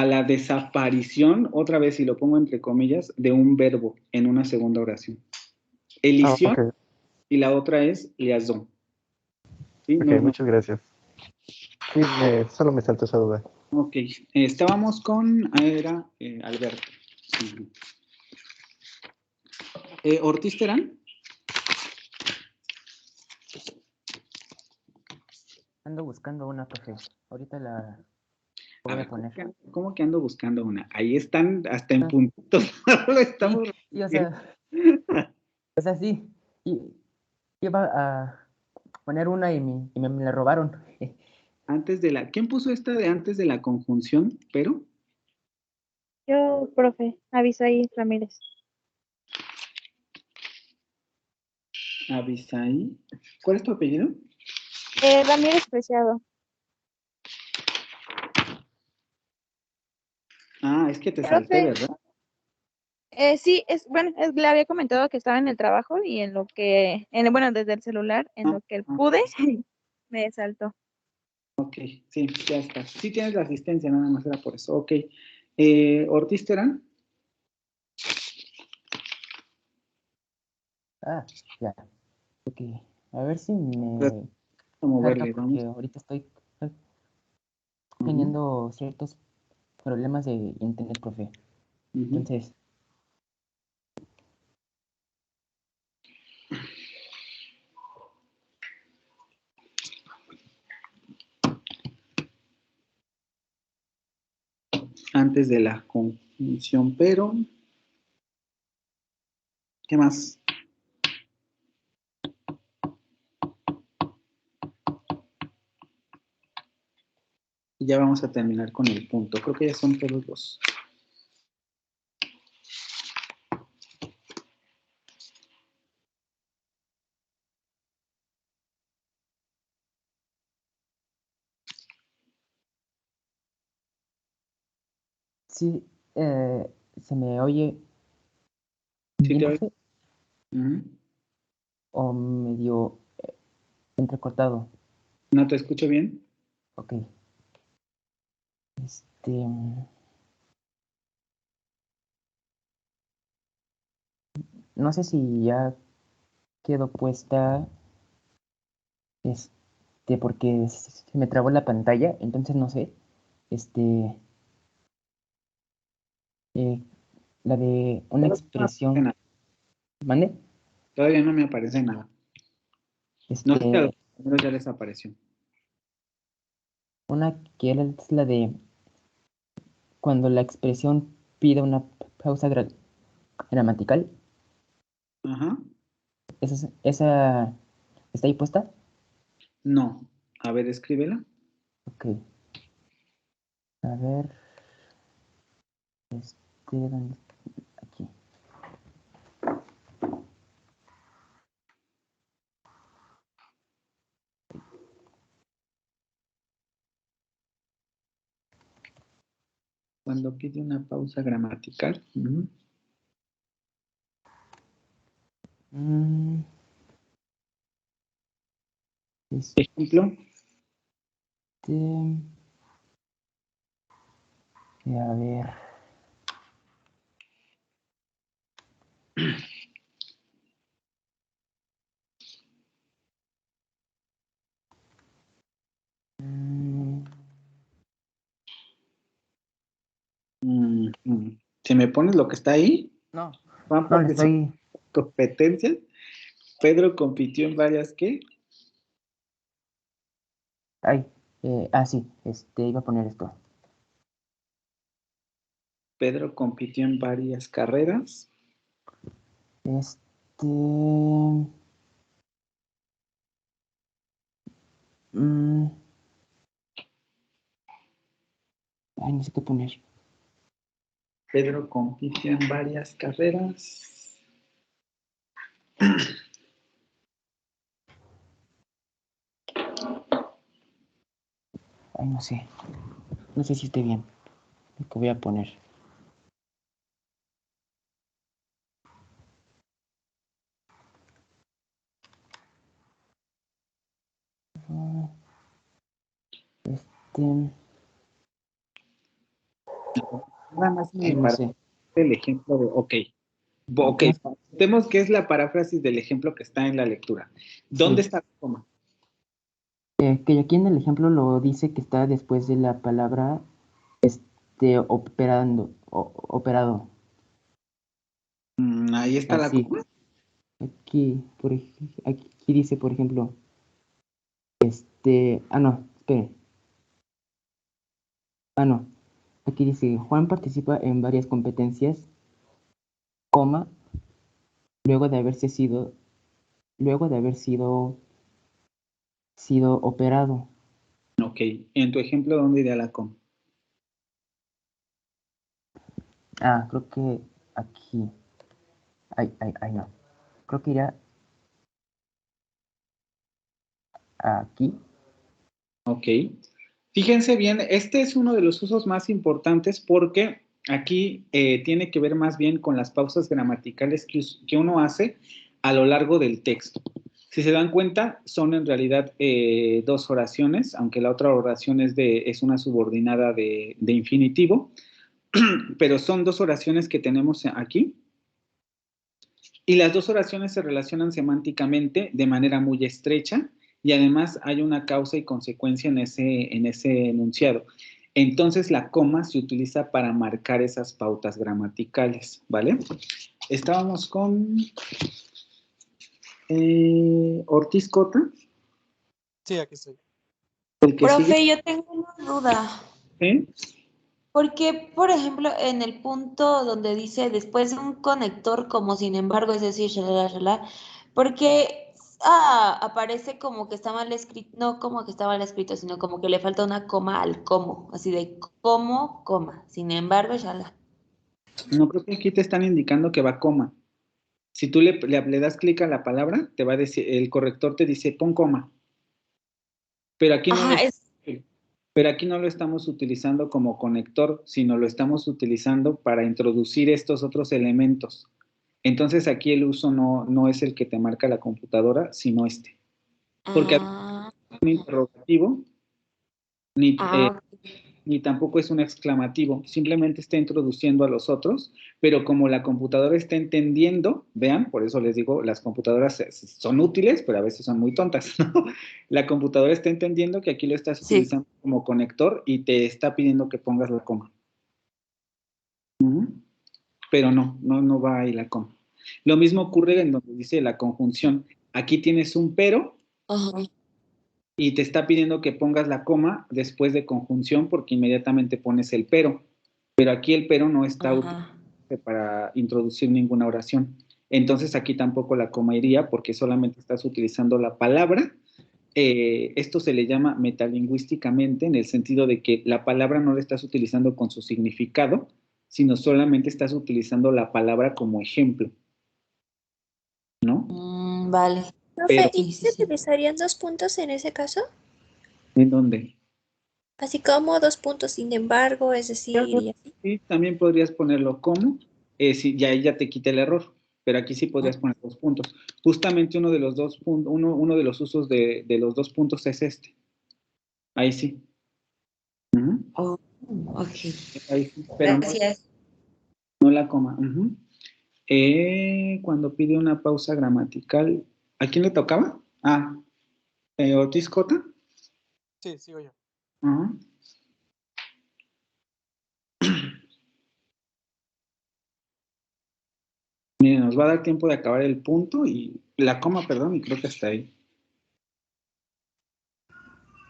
la desaparición, otra vez, si lo pongo entre comillas, de un verbo en una segunda oración. Elición, okay. Y la otra es liaison. ¿Sí? Ok, muchas gracias. Sí, solo me saltó esa duda. Ok, estábamos con, era Alberto. Sí. ¿Ortiz Terán? Ando buscando una, profe. Ahorita la voy a poner. ¿Cómo que ando buscando una? Ahí están hasta en puntitos. Lo estamos... Y, o sea, sí. Y iba a poner una y me la robaron. Antes de la... ¿Quién puso esta de antes de la conjunción, pero? Yo, profe, Abisaí Ramírez. Abisaí. ¿Cuál es tu apellido? Ramírez Preciado. Ah, es que te salté, ¿verdad? Sí, le había comentado que estaba en el trabajo y en lo que, desde el celular, en lo que pude, me saltó. Ok, sí, ya está. Sí tienes la asistencia, nada más era por eso. Ok. ¿Ortiz Terán? Ah, ya. Ok. A ver si me... Vamos a moverle, porque ahorita estoy teniendo ciertos problemas de internet, profe. Entonces... Antes de la conjunción, pero... ¿Qué más? Y ya vamos a terminar con el punto. Creo que ya son todos los... Sí, se me oye ¿Sí te oye? profe? O medio entrecortado. ¿No te escucho bien? Ok. No sé si ya quedó puesta, porque se me trabó la pantalla, entonces no sé, la de una expresión. ¿Mande? Todavía no me aparece nada. No sé si a los compañeros ya les apareció. Una que es la de cuando la expresión pide una pausa gramatical. Ajá. ¿Esa está ahí puesta? No. A ver, escríbela. Ok. A ver. ¿Dónde está? Aquí. Cuando pide una pausa gramatical. Ejemplo. A ver. Si me pones lo que está ahí. No. Juan, No, estoy... competencias. Pedro compitió en varias, ¿qué? Ay, sí, iba a poner esto. Pedro compitió en varias carreras. Ay, no sé qué poner. Pedro compitió en varias carreras. Ay, no sé. No sé si esté bien lo que voy a poner. Nada más no para sé. el ejemplo de, ok, vemos que es la paráfrasis del ejemplo que está en la lectura. ¿Dónde Sí. está la coma? Que aquí en el ejemplo lo dice que está después de la palabra operado. Ahí está la Así. coma. Aquí dice, por ejemplo, no, espere. No. Aquí dice, Juan participa en varias competencias, coma, luego de haber sido operado. Ok, en tu ejemplo, ¿dónde iría la coma? Creo que aquí. No. Creo que iría aquí. Ok. Fíjense bien, este es uno de los usos más importantes porque aquí tiene que ver más bien con las pausas gramaticales que uno hace a lo largo del texto. Si se dan cuenta, son en realidad dos oraciones, aunque la otra oración es una subordinada de infinitivo, pero son dos oraciones que tenemos aquí. Y las dos oraciones se relacionan semánticamente de manera muy estrecha y además hay una causa y consecuencia en ese enunciado. Entonces la coma se utiliza para marcar esas pautas gramaticales, ¿vale? Estábamos con Ortiz Cota. Sí, aquí estoy. El que Profe, sigue. yo tengo una duda. ¿Sí? ¿Por qué, por ejemplo, en el punto donde dice después de un conector, como sin embargo, es decir, shalala, porque aparece como que está mal escrito, no como que está mal escrito, sino como que le falta una coma al como, así de como, coma, sin embargo, shalala. No, creo que aquí te están indicando que va coma. Si tú le das clic a la palabra, te va a decir, el corrector te dice pon coma. Pero aquí no Pero aquí no lo estamos utilizando como conector, sino lo estamos utilizando para introducir estos otros elementos. Entonces aquí el uso no es el que te marca la computadora, sino este. Porque no es un interrogativo, ni tampoco es un exclamativo, simplemente está introduciendo a los otros, pero como la computadora está entendiendo, vean, por eso les digo, las computadoras son útiles, pero a veces son muy tontas, ¿no? La computadora está entendiendo que aquí lo estás utilizando como conector y te está pidiendo que pongas la coma. Pero no va ahí la coma. Lo mismo ocurre en donde dice la conjunción. Aquí tienes un pero, y te está pidiendo que pongas la coma después de conjunción porque inmediatamente pones el pero. Pero aquí el pero no está utilizado para introducir ninguna oración. Entonces aquí tampoco la coma iría porque solamente estás utilizando la palabra. Esto se le llama metalingüísticamente en el sentido de que la palabra no la estás utilizando con su significado, sino solamente estás utilizando la palabra como ejemplo. ¿No? Vale. Profe, ¿y se utilizarían 2 puntos en ese caso? ¿En dónde? Así como 2 puntos, sin embargo, es decir, y así. Sí, también podrías ponerlo como, y ahí ya te quita el error, pero aquí sí podrías poner 2 puntos. Justamente uno de los dos puntos, uno de los usos de los 2 puntos es este. Ahí sí. Ahí sí, pero Gracias. no la coma. Cuando pide una pausa gramatical, ¿a quién le tocaba? Ortiz Cota. Sí, sigo yo. Miren, nos va a dar tiempo de acabar el punto y la coma, perdón, y creo que hasta ahí.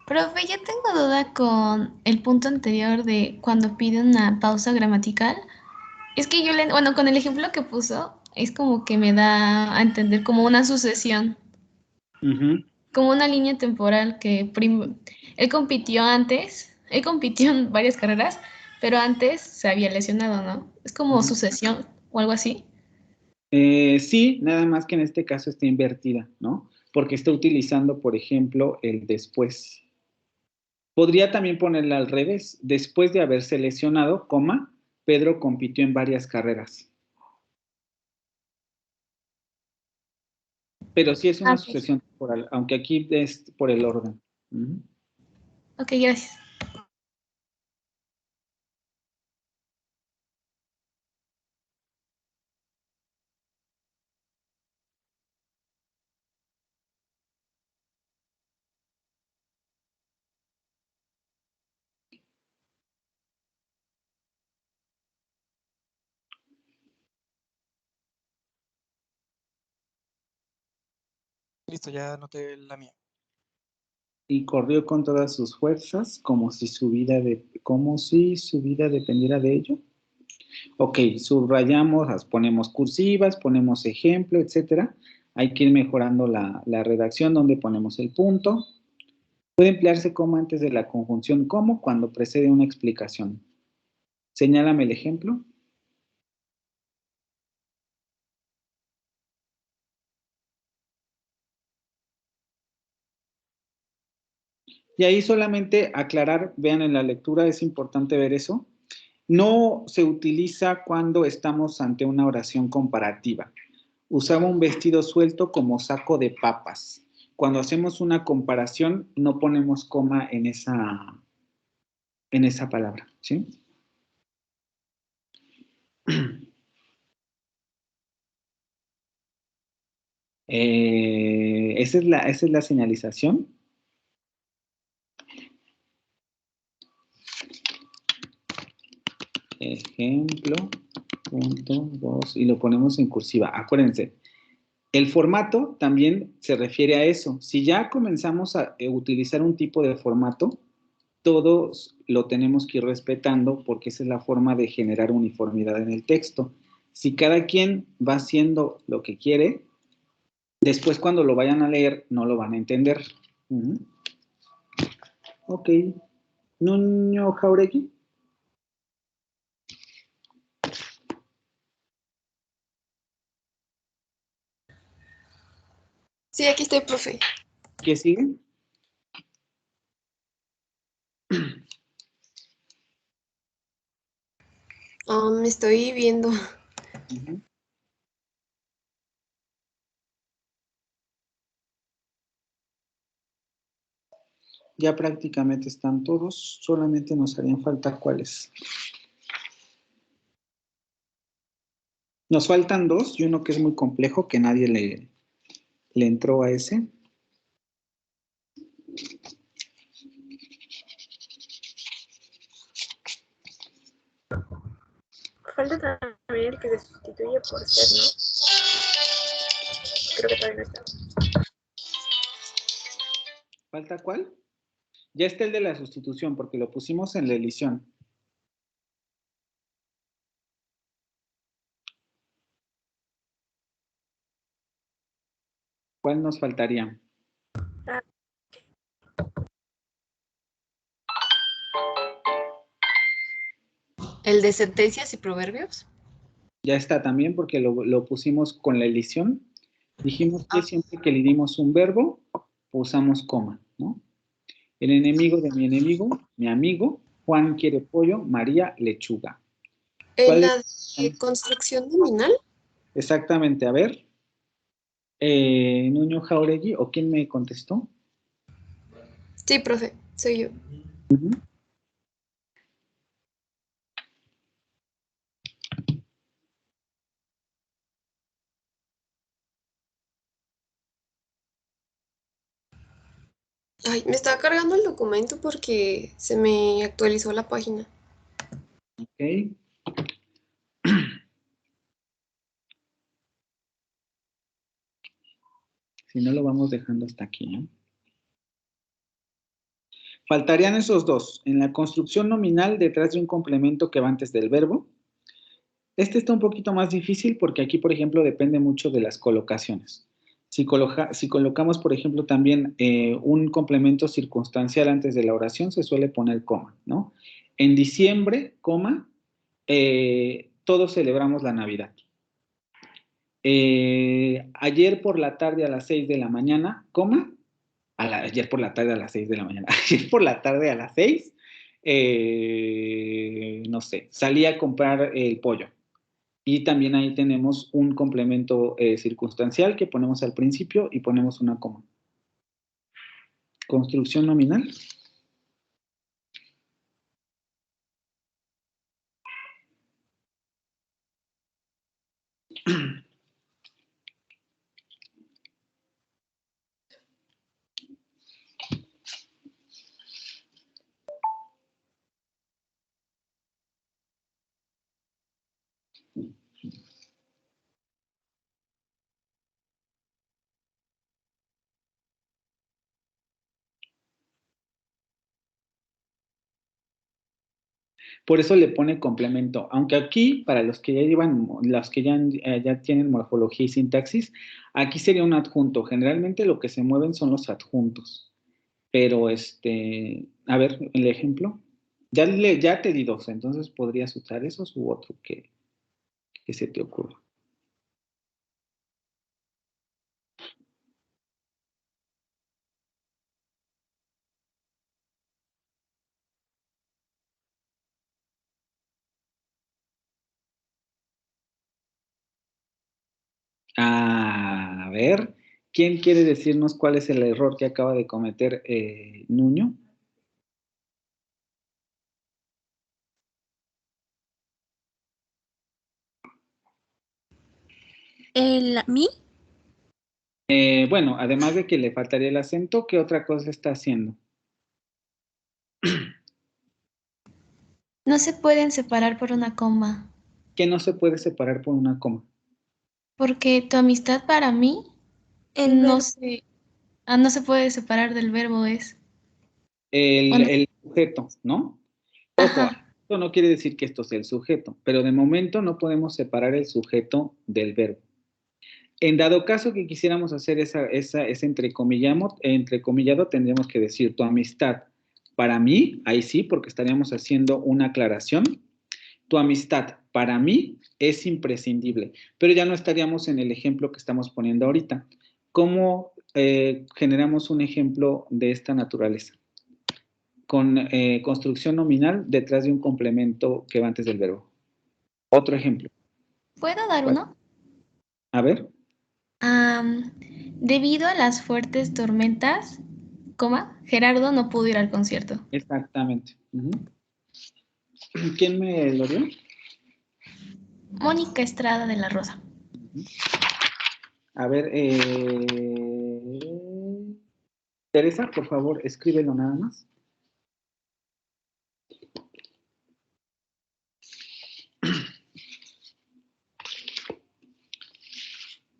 Profe, yo tengo duda con el punto anterior de cuando pide una pausa gramatical. Es que bueno, con el ejemplo que puso, es como que me da a entender como una sucesión, como una línea temporal que él compitió en varias carreras, pero antes se había lesionado, ¿no? Es como sucesión o algo así. Sí, nada más que en este caso está invertida, ¿no? Porque está utilizando, por ejemplo, el después. Podría también ponerla al revés. Después de haberse lesionado, coma, Pedro compitió en varias carreras. Pero sí es una sucesión temporal, aunque aquí es por el orden. Ok, gracias. Listo, ya anoté la mía. Y corrió con todas sus fuerzas, como si su vida dependiera de ello. Ok, subrayamos, las ponemos cursivas, ponemos ejemplo, etcétera. Hay que ir mejorando la redacción donde ponemos el punto. Puede emplearse coma antes de la conjunción como cuando precede una explicación. Señálame el ejemplo. Y ahí solamente aclarar, vean en la lectura, es importante ver eso. No se utiliza cuando estamos ante una oración comparativa. Usaba un vestido suelto como saco de papas. Cuando hacemos una comparación, no ponemos coma en esa palabra, ¿sí? Esa es la señalización. Ejemplo, punto 2, y lo ponemos en cursiva. Acuérdense, el formato también se refiere a eso. Si ya comenzamos a utilizar un tipo de formato, todos lo tenemos que ir respetando porque esa es la forma de generar uniformidad en el texto. Si cada quien va haciendo lo que quiere, después cuando lo vayan a leer no lo van a entender. Ok. Nuño Jauregui. Sí, aquí estoy, profe. ¿Qué sigue? Me estoy viendo. Ya prácticamente están todos, solamente nos harían falta cuáles. Nos faltan dos y uno que es muy complejo, que nadie le entró a ese. Falta también el que se sustituye por ser, ¿no? Creo que todavía no está. ¿Falta cuál? Ya está el de la sustitución, porque lo pusimos en la elisión. ¿Cuál nos faltaría? ¿El de sentencias y proverbios? Ya está también, porque lo pusimos con la elisión. Dijimos que siempre que le dimos un verbo, usamos coma, ¿no? El enemigo de mi enemigo, mi amigo, Juan quiere pollo, María lechuga. ¿En la de construcción nominal? Exactamente, a ver. Nuño Jauregui, ¿o quién me contestó? Sí, profe, soy yo. Ay, me está cargando el documento porque se me actualizó la página. Ok. Si no, lo vamos dejando hasta aquí, ¿no? Faltarían esos dos. En la construcción nominal, detrás de un complemento que va antes del verbo. Este está un poquito más difícil porque aquí, por ejemplo, depende mucho de las colocaciones. Si colocamos, por ejemplo, también un complemento circunstancial antes de la oración, se suele poner coma, ¿no? En diciembre, coma, todos celebramos la Navidad. Ayer por la tarde a las 6 de la mañana, coma, ayer por la tarde a las 6 de la mañana, ayer por la tarde a las 6, no sé, salí a comprar el pollo. Y también ahí tenemos un complemento circunstancial que ponemos al principio y ponemos una coma. Construcción nominal. Por eso le pone complemento. Aunque aquí, para los que ya llevan, los que ya tienen morfología y sintaxis, aquí sería un adjunto. Generalmente lo que se mueven son los adjuntos. Pero, a ver, el ejemplo. Ya te di dos, entonces podrías usar esos u otro que se te ocurra. A ver, ¿quién quiere decirnos cuál es el error que acaba de cometer Nuño? ¿Mí? Bueno, además de que le faltaría el acento, ¿qué otra cosa está haciendo? No se pueden separar por una coma. Que no se puede separar por una coma. Porque tu amistad para mí no se puede separar del verbo es. El sujeto, ¿no? Ojo, esto no quiere decir que esto sea el sujeto, pero de momento no podemos separar el sujeto del verbo. En dado caso que quisiéramos hacer ese entrecomillado, tendríamos que decir tu amistad. Para mí, ahí sí, porque estaríamos haciendo una aclaración. Tu amistad para mí es imprescindible, pero ya no estaríamos en el ejemplo que estamos poniendo ahorita. ¿Cómo generamos un ejemplo de esta naturaleza? Con construcción nominal detrás de un complemento que va antes del verbo. Otro ejemplo. ¿Puedo dar uno? A ver. Debido a las fuertes tormentas, Gerardo no pudo ir al concierto. Exactamente. ¿Quién me lo dio? Mónica Estrada de la Rosa. A ver, Teresa, por favor, escríbelo nada más.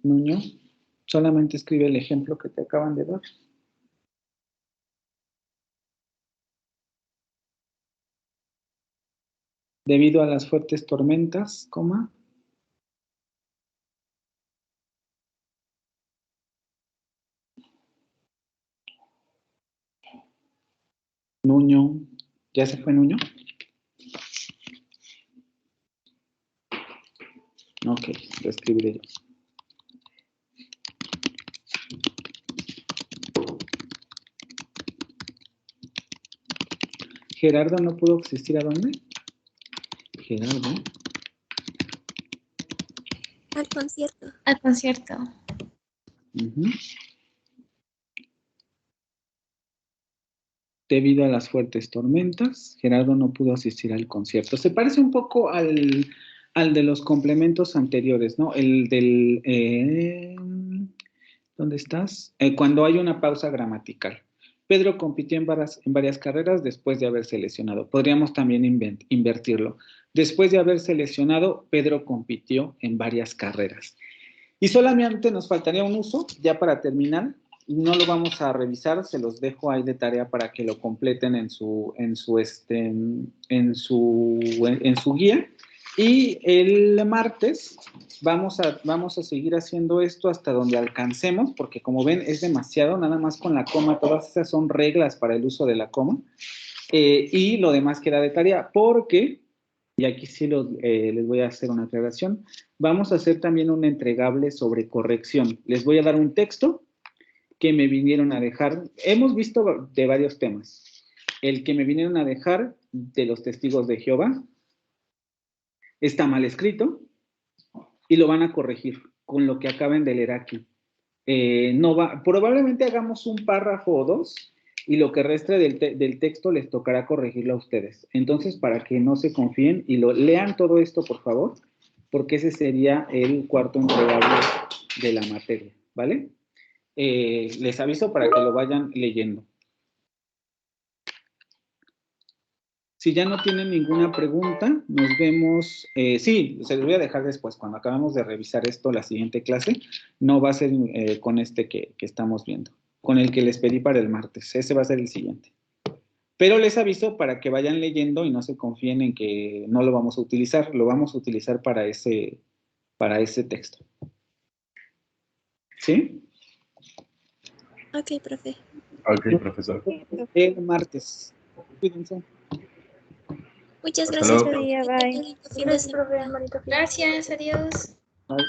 Nuño, solamente escribe el ejemplo que te acaban de dar. Debido a las fuertes tormentas, Nuño, ¿ya se fue Nuño? Ok, lo escribiré yo. Gerardo no pudo asistir ¿a dónde? Gerardo. Al concierto. Al concierto. Debido a las fuertes tormentas, Gerardo no pudo asistir al concierto. Se parece un poco al de los complementos anteriores, ¿no? El del... ¿dónde estás? Cuando hay una pausa gramatical. Pedro compitió en varias carreras después de haberse lesionado. Podríamos también invertirlo. Después de haberse lesionado, Pedro compitió en varias carreras. Y solamente nos faltaría un uso, ya para terminar. No lo vamos a revisar, se los dejo ahí de tarea para que lo completen en su guía. Y el martes vamos a seguir haciendo esto hasta donde alcancemos, porque como ven es demasiado, nada más con la coma, todas esas son reglas para el uso de la coma. Y lo demás queda de tarea, porque, y aquí sí les voy a hacer una aclaración, vamos a hacer también un entregable sobre corrección. Les voy a dar un texto que me vinieron a dejar. Hemos visto de varios temas. El que me vinieron a dejar de los testigos de Jehová está mal escrito y lo van a corregir con lo que acaben de leer aquí. Probablemente hagamos un párrafo o dos y lo que reste del texto les tocará corregirlo a ustedes. Entonces, para que no se confíen y lo lean todo esto, por favor, porque ese sería el cuarto entregable de la materia, ¿vale? Les aviso para que lo vayan leyendo. Si ya no tienen ninguna pregunta, nos vemos. Sí, se los voy a dejar después, cuando acabemos de revisar esto, la siguiente clase. No va a ser con este que estamos viendo, con el que les pedí para el martes. Ese va a ser el siguiente. Pero les aviso para que vayan leyendo y no se confíen en que no lo vamos a utilizar. Lo vamos a utilizar para ese texto. ¿Sí? Ok, profe. Ok, profesor. El martes. Cuídense. Muchas Hasta gracias, luego. profe. Bye. Fin de semana. Gracias, adiós. Bye.